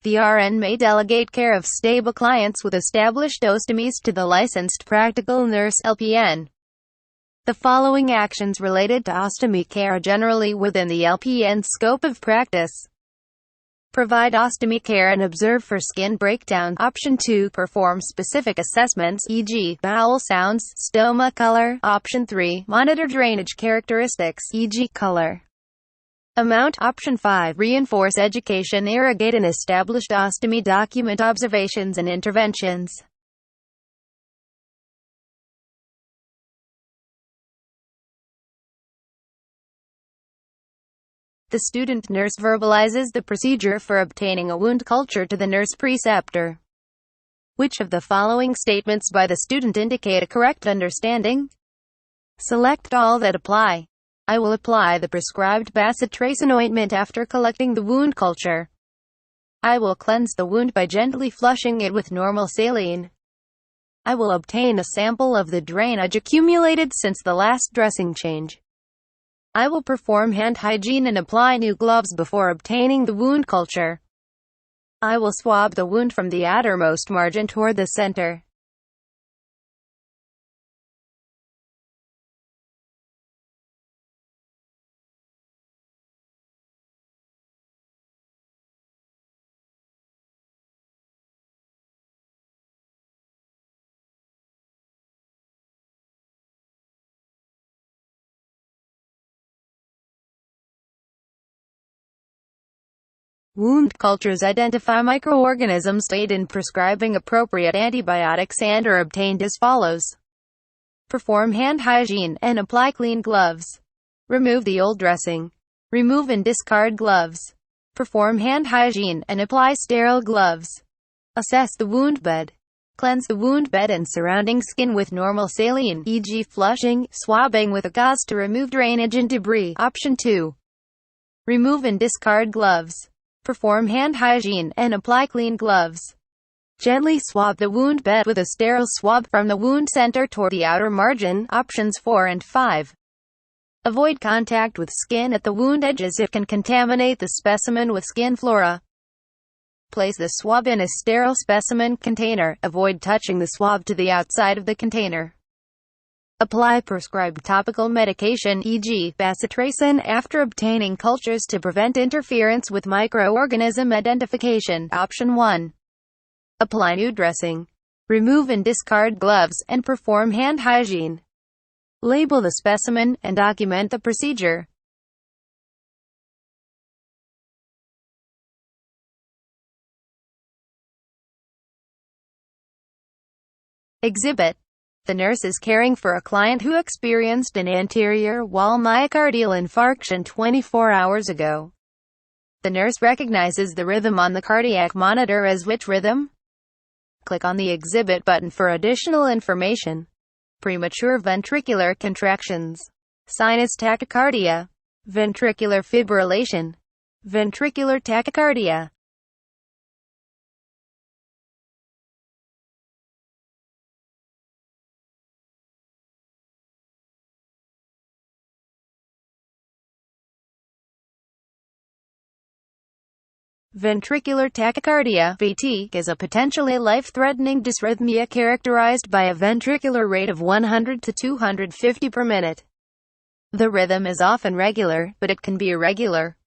The RN may delegate care of stable clients with established ostomies to the licensed practical nurse (LPN). The following actions related to ostomy care are generally within the LPN's scope of practice. Provide ostomy care and observe for skin breakdown. Option 2. Perform specific assessments, e.g., bowel sounds, stoma color. Option 3. Monitor drainage characteristics, e.g., color, amount. Option 5. Reinforce education, irrigate and established ostomy, document observations and interventions. The student nurse verbalizes the procedure for obtaining a wound culture to the nurse preceptor. Which of the following statements by the student indicate a correct understanding? Select all that apply. I will apply the prescribed bacitracin ointment after collecting the wound culture. I will cleanse the wound by gently flushing it with normal saline. I will obtain a sample of the drainage accumulated since the last dressing change. I will perform hand hygiene and apply new gloves before obtaining the wound culture. I will swab the wound from the outermost margin toward the center. Wound cultures identify microorganisms to aid in prescribing appropriate antibiotics and are obtained as follows. Perform hand hygiene and apply clean gloves. Remove the old dressing. Remove and discard gloves. Perform hand hygiene and apply sterile gloves. Assess the wound bed. Cleanse the wound bed and surrounding skin with normal saline, e.g. flushing, swabbing with a gauze to remove drainage and debris. Option 2. Remove and discard gloves. Perform hand hygiene and apply clean gloves. Gently swab the wound bed with a sterile swab from the wound center toward the outer margin. Options 4 and 5. Avoid contact with skin at the wound edges. It can contaminate the specimen with skin flora. Place the swab in a sterile specimen container. Avoid touching the swab to the outside of the container. Apply prescribed topical medication, e.g. bacitracin, after obtaining cultures to prevent interference with microorganism identification. Option 1. Apply new dressing. Remove and discard gloves, and perform hand hygiene. Label the specimen, and document the procedure. Exhibit. The nurse is caring for a client who experienced an anterior wall myocardial infarction 24 hours ago. The nurse recognizes the rhythm on the cardiac monitor as which rhythm? Click on the Exhibit button for additional information. Premature ventricular contractions, sinus tachycardia, ventricular fibrillation, ventricular tachycardia. Ventricular tachycardia (VT) is a potentially life-threatening dysrhythmia characterized by a ventricular rate of 100 to 250 per minute. The rhythm is often regular, but it can be irregular.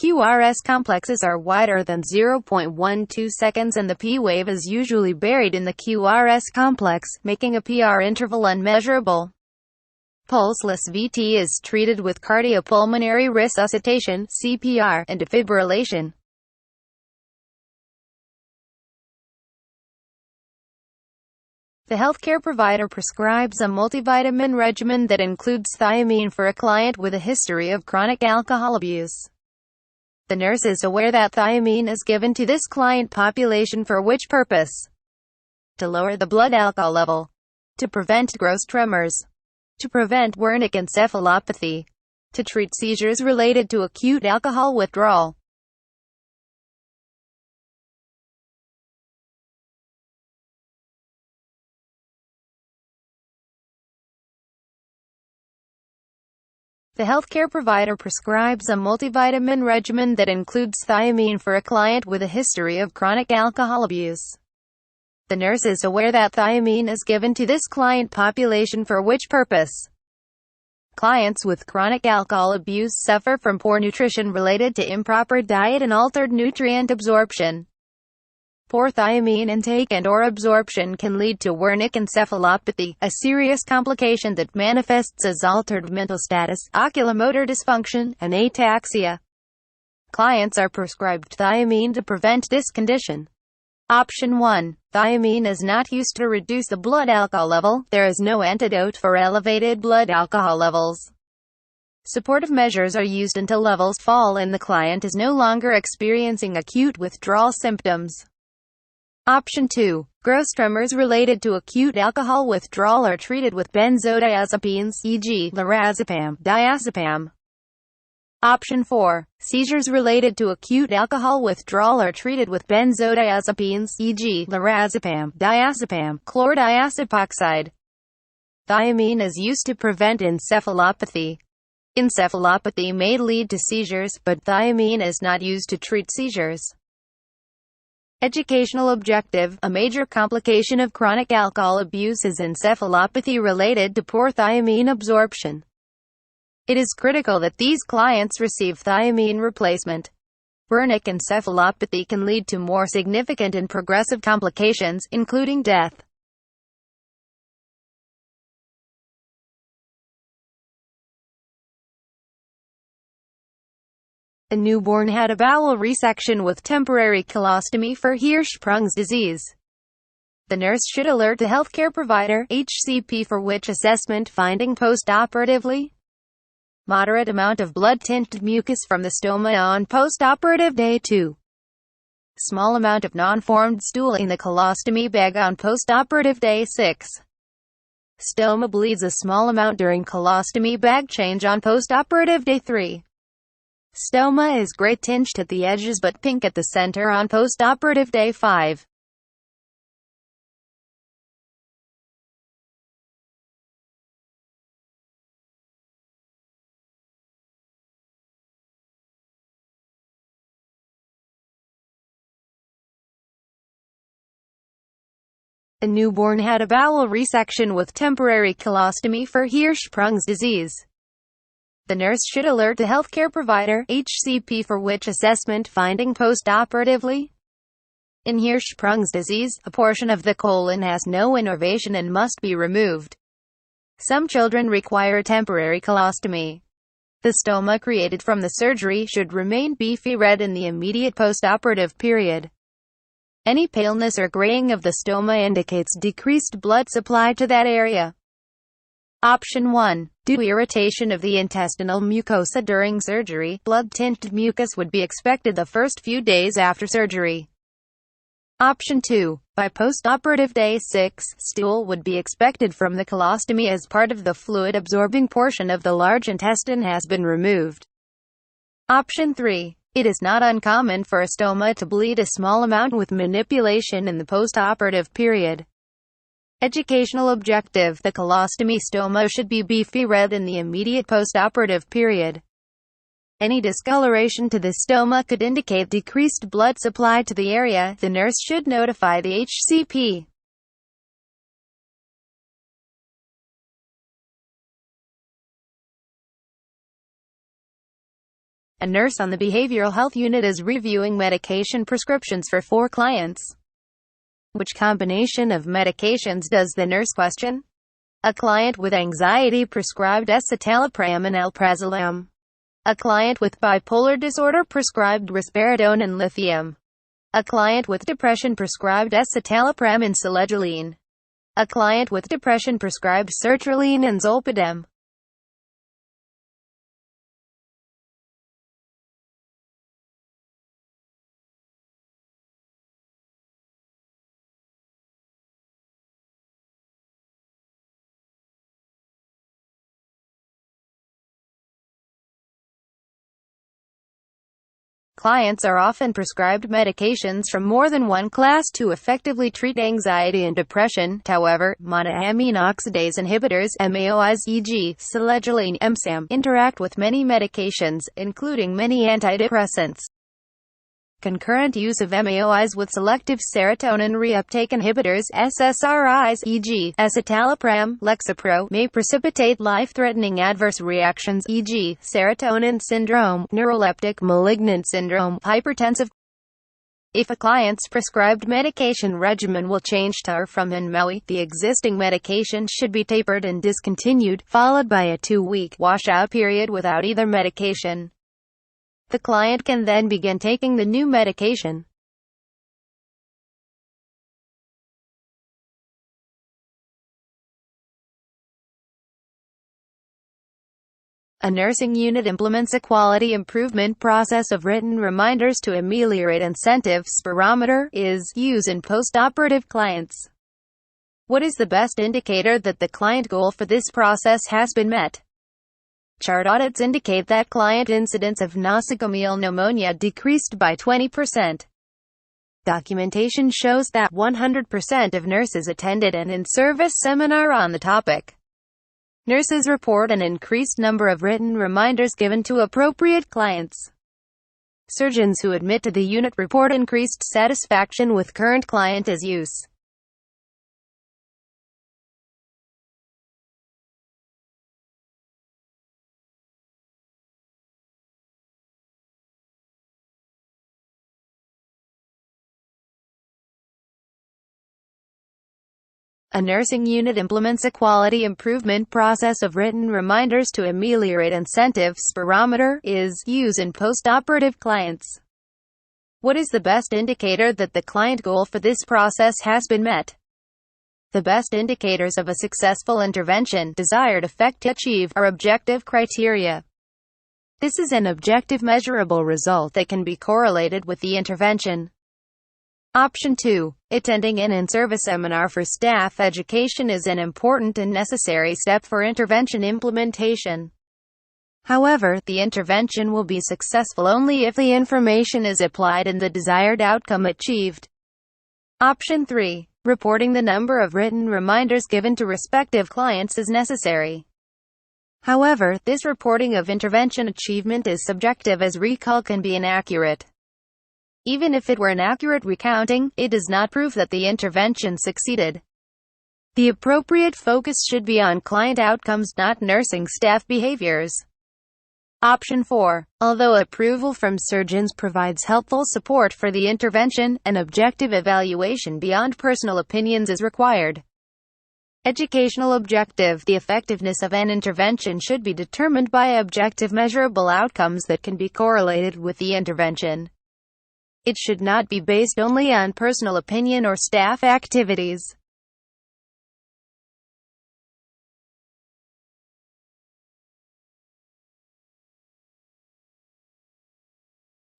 QRS complexes are wider than 0.12 seconds and the P wave is usually buried in the QRS complex, making a PR interval unmeasurable. Pulseless VT is treated with cardiopulmonary resuscitation (CPR) and defibrillation. The healthcare provider prescribes a multivitamin regimen that includes thiamine for a client with a history of chronic alcohol abuse. The nurse is aware that thiamine is given to this client population for which purpose? To lower the blood alcohol level. To prevent gross tremors. To prevent wernicke encephalopathy. To treat seizures related to acute alcohol withdrawal. The healthcare provider prescribes a multivitamin regimen that includes thiamine for a client with a history of chronic alcohol abuse. The nurse is aware that thiamine is given to this client population for which purpose? Clients with chronic alcohol abuse suffer from poor nutrition related to improper diet and altered nutrient absorption. Poor thiamine intake and/or absorption can lead to wernicke encephalopathy, a serious complication that manifests as altered mental status, oculomotor dysfunction, and ataxia. Clients are prescribed thiamine to prevent this condition. Option 1. Thiamine is not used to reduce the blood alcohol level. There is no antidote for elevated blood alcohol levels. Supportive measures are used until levels fall and the client is no longer experiencing acute withdrawal symptoms. Option 2. Gross tremors related to acute alcohol withdrawal are treated with benzodiazepines, e.g. lorazepam, diazepam. Option 4. Seizures related to acute alcohol withdrawal are treated with benzodiazepines, e.g. lorazepam, diazepam, chlordiazepoxide. Thiamine is used to prevent encephalopathy. Encephalopathy may lead to seizures, but thiamine is not used to treat seizures. Educational objective. A major complication of chronic alcohol abuse is encephalopathy related to poor thiamine absorption. It is critical that these clients receive thiamine replacement. Wernicke encephalopathy can lead to more significant and progressive complications, including death. A newborn had a bowel resection with temporary colostomy for Hirschsprung's disease. The nurse should alert the healthcare provider, HCP, for which assessment finding postoperatively. Moderate amount of blood-tinted mucus from the stoma on postoperative day 2. Small amount of non-formed stool in the colostomy bag on postoperative day 6. Stoma bleeds a small amount during colostomy bag change on postoperative day 3. Stoma is gray tinged at the edges but pink at the center on postoperative day 5. A newborn had a bowel resection with temporary colostomy for Hirschsprung's disease. The nurse should alert the healthcare provider, HCP, for which assessment finding postoperatively. In Hirschsprung's disease, a portion of the colon has no innervation and must be removed. Some children require temporary colostomy. The stoma created from the surgery should remain beefy red in the immediate postoperative period. Any paleness or graying of the stoma indicates decreased blood supply to that area. Option 1. Due to irritation of the intestinal mucosa during surgery, blood-tinted mucus would be expected the first few days after surgery. Option 2. By postoperative day 6, stool would be expected from the colostomy as part of the fluid-absorbing portion of the large intestine has been removed. Option 3. It is not uncommon for a stoma to bleed a small amount with manipulation in the postoperative period. Educational objective: the colostomy stoma should be beefy red in the immediate postoperative period. Any discoloration to the stoma could indicate decreased blood supply to the area. The nurse should notify the HCP. A nurse on the behavioral health unit is reviewing medication prescriptions for 4 clients. Which combination of medications does the nurse question? A client with anxiety prescribed escitalopram and alprazolam. A client with bipolar disorder prescribed risperidone and lithium. A client with depression prescribed escitalopram and selegiline. A client with depression prescribed sertraline and zolpidem. Clients are often prescribed medications from more than one class to effectively treat anxiety and depression. However, monoamine oxidase inhibitors (MAOIs), e.g., selegiline, MSAM, interact with many medications, including many antidepressants. Concurrent use of MAOIs with selective serotonin reuptake inhibitors (SSRIs), e.g., escitalopram, Lexapro, may precipitate life-threatening adverse reactions, e.g., serotonin syndrome, neuroleptic malignant syndrome, hypertensive. If a client's prescribed medication regimen will change to or from MAOI, the existing medication should be tapered and discontinued, followed by a 2-week washout period without either medication. The client can then begin taking the new medication. A nursing unit implements a quality improvement process of written reminders to ameliorate incentive. Spirometer is used in postoperative clients. What is the best indicator that the client goal for this process has been met? Chart audits indicate that client incidence of nosocomial pneumonia decreased by 20%. Documentation shows that 100% of nurses attended an in-service seminar on the topic. Nurses report an increased number of written reminders given to appropriate clients. Surgeons who admit to the unit report increased satisfaction with current client use. A nursing unit implements a quality improvement process of written reminders to ameliorate incentive spirometer is used in post-operative clients. What is the best indicator that the client goal for this process has been met? The best indicators of a successful intervention, desired effect achieved, are objective criteria. This is an objective measurable result that can be correlated with the intervention. Option 2. Attending an in-service seminar for staff education is an important and necessary step for intervention implementation. However, the intervention will be successful only if the information is applied and the desired outcome achieved. Option 3. Reporting the number of written reminders given to respective clients is necessary. However, this reporting of intervention achievement is subjective as recall can be inaccurate. Even if it were an accurate recounting, it does not prove that the intervention succeeded. The appropriate focus should be on client outcomes, not nursing staff behaviors. Option 4. Although approval from surgeons provides helpful support for the intervention, an objective evaluation beyond personal opinions is required. Educational objective. The effectiveness of an intervention should be determined by objective measurable outcomes that can be correlated with the intervention. It should not be based only on personal opinion or staff activities.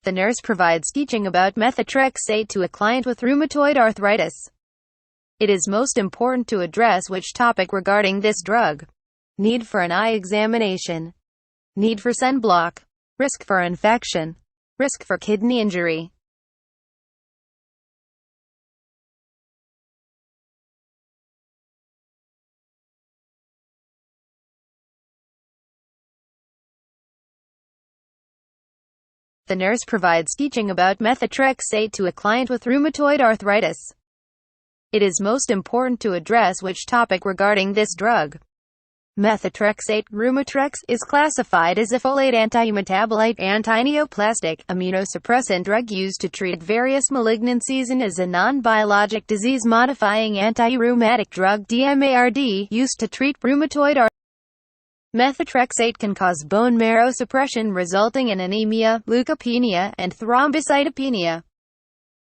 The nurse provides teaching about methotrexate to a client with rheumatoid arthritis. It is most important to address which topic regarding this drug. Need for an eye examination. Need for sunblock. Risk for infection. Risk for kidney injury. The nurse provides teaching about methotrexate to a client with rheumatoid arthritis. It is most important to address which topic regarding this drug. Methotrexate, Rheumotrex, is classified as a folate anti-metabolite, anti-neoplastic, immunosuppressant drug used to treat various malignancies and is a non-biologic disease-modifying anti-rheumatic drug DMARD used to treat rheumatoid arthritis. Methotrexate can cause bone marrow suppression resulting in anemia, leukopenia, and thrombocytopenia.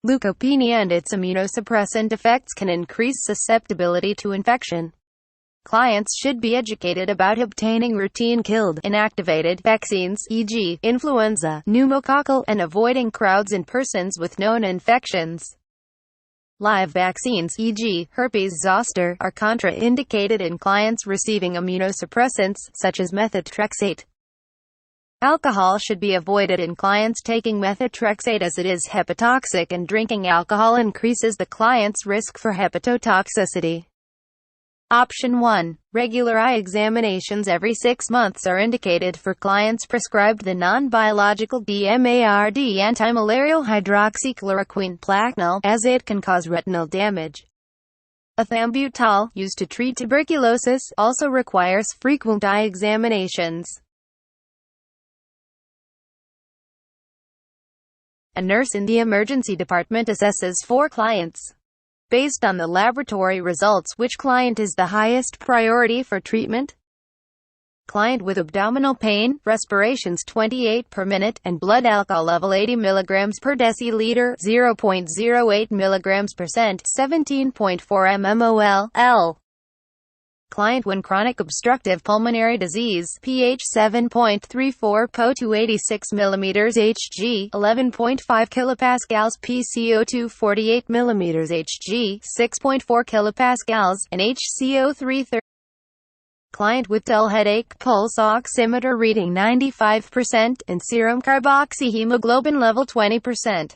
Leukopenia and its immunosuppressant effects can increase susceptibility to infection. Clients should be educated about obtaining routine killed, inactivated vaccines, e.g., influenza, pneumococcal, and avoiding crowds in persons with known infections. Live vaccines, e.g., herpes zoster, are contraindicated in clients receiving immunosuppressants, such as methotrexate. Alcohol should be avoided in clients taking methotrexate as it is hepatotoxic, and drinking alcohol increases the client's risk for hepatotoxicity. Option 1. Regular eye examinations every 6 months are indicated for clients prescribed the non-biological DMARD antimalarial hydroxychloroquine Plaquenil, as it can cause retinal damage. Ethambutol, used to treat tuberculosis, also requires frequent eye examinations. A nurse in the emergency department assesses 4 clients. Based on the laboratory results, which client is the highest priority for treatment? Client with abdominal pain, respirations 28 per minute, and blood alcohol level 80 mg per deciliter, 0.08 mg%, 17.4 mmol, L. Client with chronic obstructive pulmonary disease, pH 7.34 Po 286 mm Hg, 11.5 kilopascals, PCO2 48 mm Hg, 6.4 kilopascals, and HCO3 30. Client with dull headache, pulse oximeter reading 95%, and serum carboxyhemoglobin level 20%.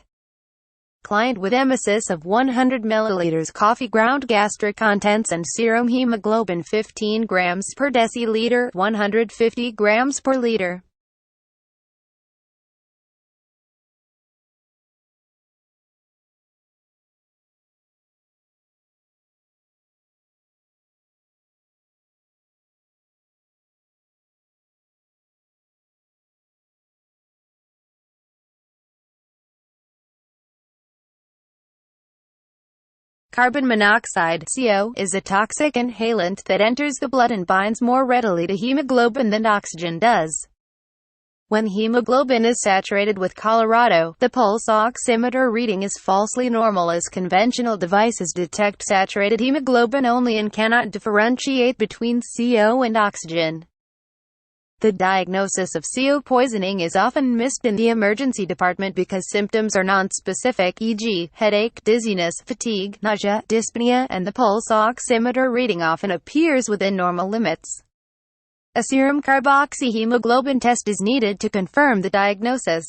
Client with emesis of 100 ml coffee ground gastric contents and serum hemoglobin 15 grams per deciliter, 150 grams per liter. Carbon monoxide (CO) is a toxic inhalant that enters the blood and binds more readily to hemoglobin than oxygen does. When hemoglobin is saturated with Colorado, the pulse oximeter reading is falsely normal, as conventional devices detect saturated hemoglobin only and cannot differentiate between CO and oxygen. The diagnosis of CO poisoning is often missed in the emergency department because symptoms are nonspecific, e.g., headache, dizziness, fatigue, nausea, dyspnea, and the pulse oximeter reading often appears within normal limits. A serum carboxyhemoglobin test is needed to confirm the diagnosis.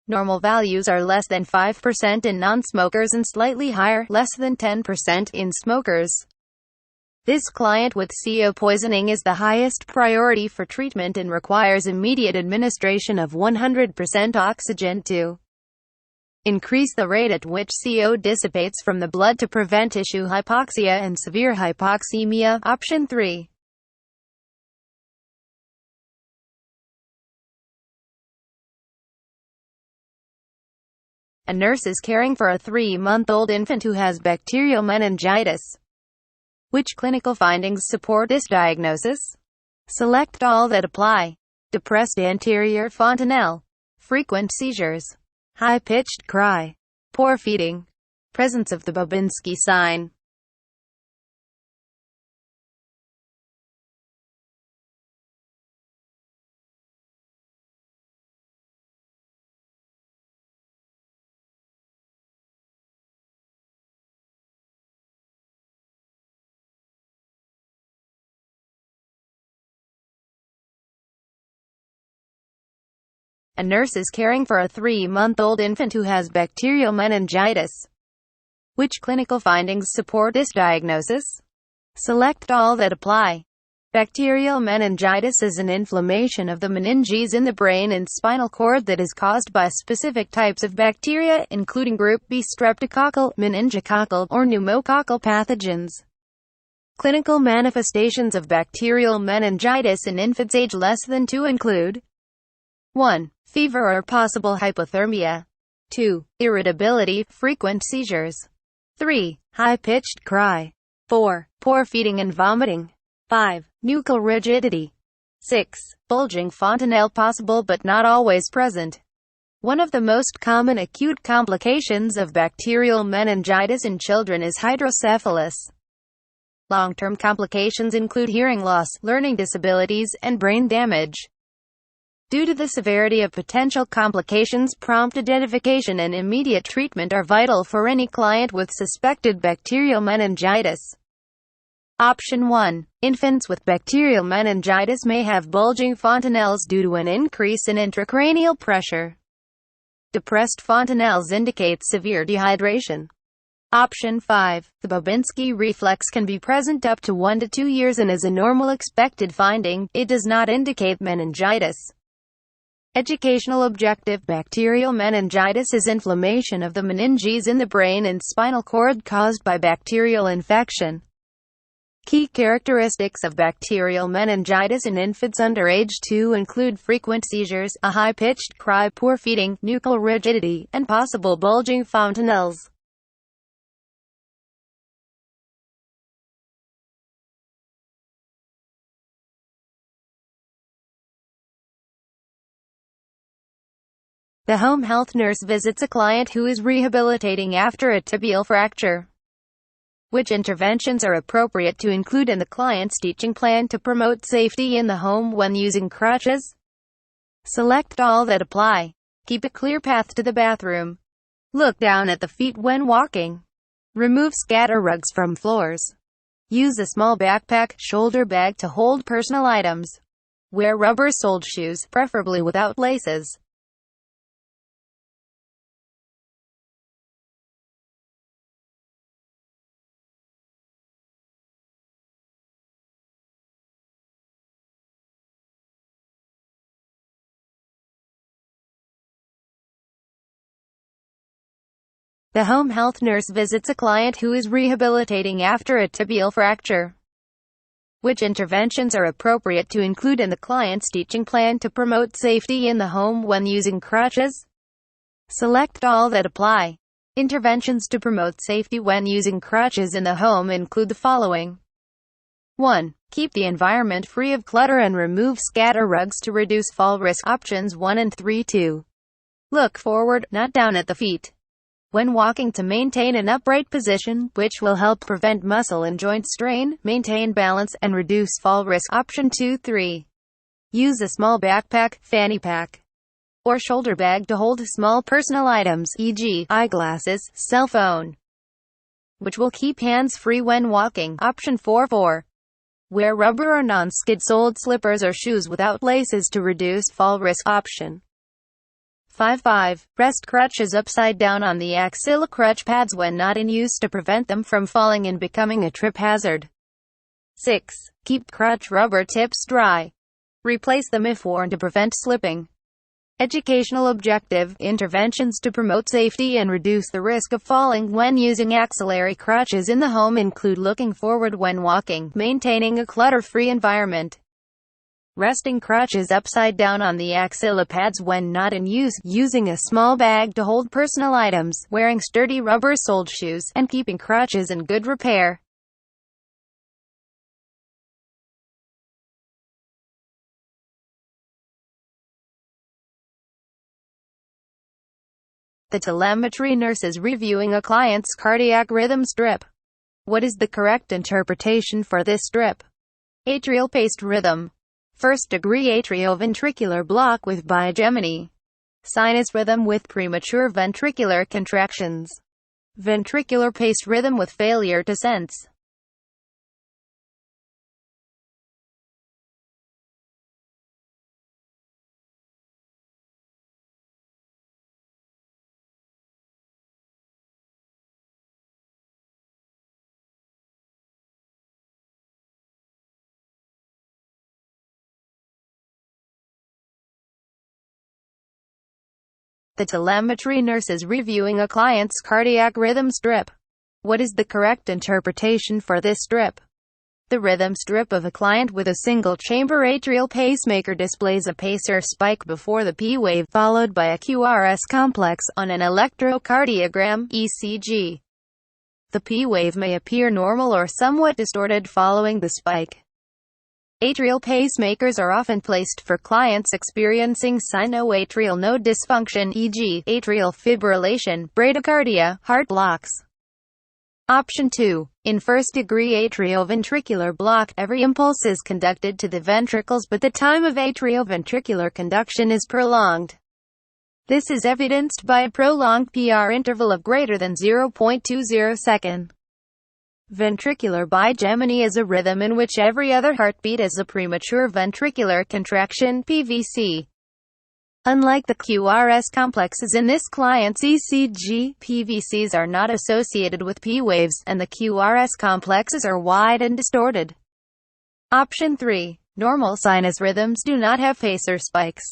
Normal values are less than 5% in non-smokers and slightly higher, less than 10%, in smokers. This client with CO poisoning is the highest priority for treatment and requires immediate administration of 100% oxygen to increase the rate at which CO dissipates from the blood to prevent tissue hypoxia and severe hypoxemia. Option 3. A nurse is caring for a 3-month-old infant who has bacterial meningitis. Which clinical findings support this diagnosis? Select all that apply. Depressed anterior fontanelle. Frequent seizures. High-pitched cry. Poor feeding. Presence of the Babinski sign. A nurse is caring for a 3-month-old infant who has bacterial meningitis. Which clinical findings support this diagnosis? Select all that apply. Bacterial meningitis is an inflammation of the meninges in the brain and spinal cord that is caused by specific types of bacteria, including group B streptococcal, meningococcal, or pneumococcal pathogens. Clinical manifestations of bacterial meningitis in infants age less than 2 include 1. Fever or possible hypothermia. 2. Irritability, frequent seizures. 3. High-pitched cry. 4. Poor feeding and vomiting. 5. Nuchal rigidity. 6. Bulging fontanelle, possible but not always present. One of the most common acute complications of bacterial meningitis in children is hydrocephalus. Long-term complications include hearing loss, learning disabilities, and brain damage. Due to the severity of potential complications, prompt identification and immediate treatment are vital for any client with suspected bacterial meningitis. Option 1. Infants with bacterial meningitis may have bulging fontanelles due to an increase in intracranial pressure. Depressed fontanelles indicate severe dehydration. Option 5. The Babinski reflex can be present up to 1 to 2 years and is a normal expected finding. It does not indicate meningitis. Educational objective: bacterial meningitis is inflammation of the meninges in the brain and spinal cord caused by bacterial infection. Key characteristics of bacterial meningitis in infants under age 2 include frequent seizures, a high-pitched cry, poor feeding, nuchal rigidity, and possible bulging fontanelles. The home health nurse visits a client who is rehabilitating after a tibial fracture. Which interventions are appropriate to include in the client's teaching plan to promote safety in the home when using crutches? Select all that apply. Keep a clear path to the bathroom. Look down at the feet when walking. Remove scatter rugs from floors. Use a small backpack, shoulder bag to hold personal items. Wear rubber-soled shoes, preferably without laces. The home health nurse visits a client who is rehabilitating after a tibial fracture. Which interventions are appropriate to include in the client's teaching plan to promote safety in the home when using crutches? Select all that apply. Interventions to promote safety when using crutches in the home include the following. 1. Keep the environment free of clutter and remove scatter rugs to reduce fall risk. Options 1 and 3. 2. Look forward, not down at the feet, when walking to maintain an upright position, which will help prevent muscle and joint strain, maintain balance, and reduce fall risk. Option 2. 3. Use a small backpack, fanny pack, or shoulder bag to hold small personal items, e.g., eyeglasses, cell phone, which will keep hands free when walking. Option 4. 4. Wear rubber or non-skid-soled slippers or shoes without laces to reduce fall risk. Option 5. 5. Rest crutches upside down on the axilla crutch pads when not in use to prevent them from falling and becoming a trip hazard. 6. Keep crutch rubber tips dry. Replace them if worn to prevent slipping. Educational objective: interventions to promote safety and reduce the risk of falling when using axillary crutches in the home include looking forward when walking, maintaining a clutter-free environment, resting crutches upside down on the axilla pads when not in use, using a small bag to hold personal items, wearing sturdy rubber-soled shoes, and keeping crutches in good repair. The telemetry nurse is reviewing a client's cardiac rhythm strip. What is the correct interpretation for this strip? Atrial paced rhythm. First-degree atrioventricular block with bigeminy. Sinus rhythm with premature ventricular contractions. Ventricular paced rhythm with failure to sense. The telemetry nurse is reviewing a client's cardiac rhythm strip. What is the correct interpretation for this strip? The rhythm strip of a client with a single-chamber atrial pacemaker displays a pacer spike before the P wave, followed by a QRS complex on an electrocardiogram (ECG). The P wave may appear normal or somewhat distorted following the spike. Atrial pacemakers are often placed for clients experiencing sinoatrial node dysfunction, e.g., atrial fibrillation, bradycardia, heart blocks. Option 2. In first-degree atrioventricular block, every impulse is conducted to the ventricles but the time of atrioventricular conduction is prolonged. This is evidenced by a prolonged PR interval of greater than 0.20 seconds. Ventricular bigeminy is a rhythm in which every other heartbeat is a premature ventricular contraction, PVC. Unlike the QRS complexes in this client's ECG, PVCs are not associated with P waves, and the QRS complexes are wide and distorted. Option 3. Normal sinus rhythms do not have pacer spikes.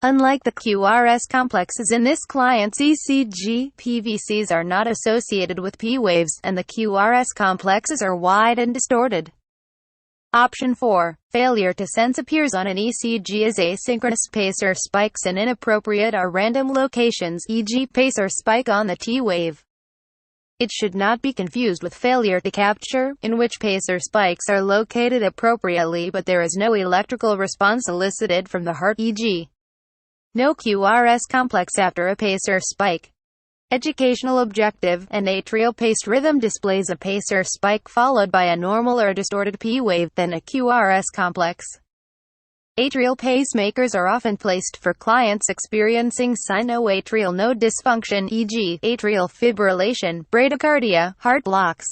Unlike the QRS complexes in this client's ECG, PVCs are not associated with P waves, and the QRS complexes are wide and distorted. Option 4. Failure to sense appears on an ECG as asynchronous pacer spikes in inappropriate or random locations, e.g., pacer spike on the T wave. It should not be confused with failure to capture, in which pacer spikes are located appropriately but there is no electrical response elicited from the heart, e.g., no QRS complex after a pacer spike. Educational objective: an atrial paced rhythm displays a pacer spike followed by a normal or distorted P wave, then a QRS complex. Atrial pacemakers are often placed for clients experiencing sinoatrial node dysfunction, e.g., atrial fibrillation, bradycardia, heart blocks.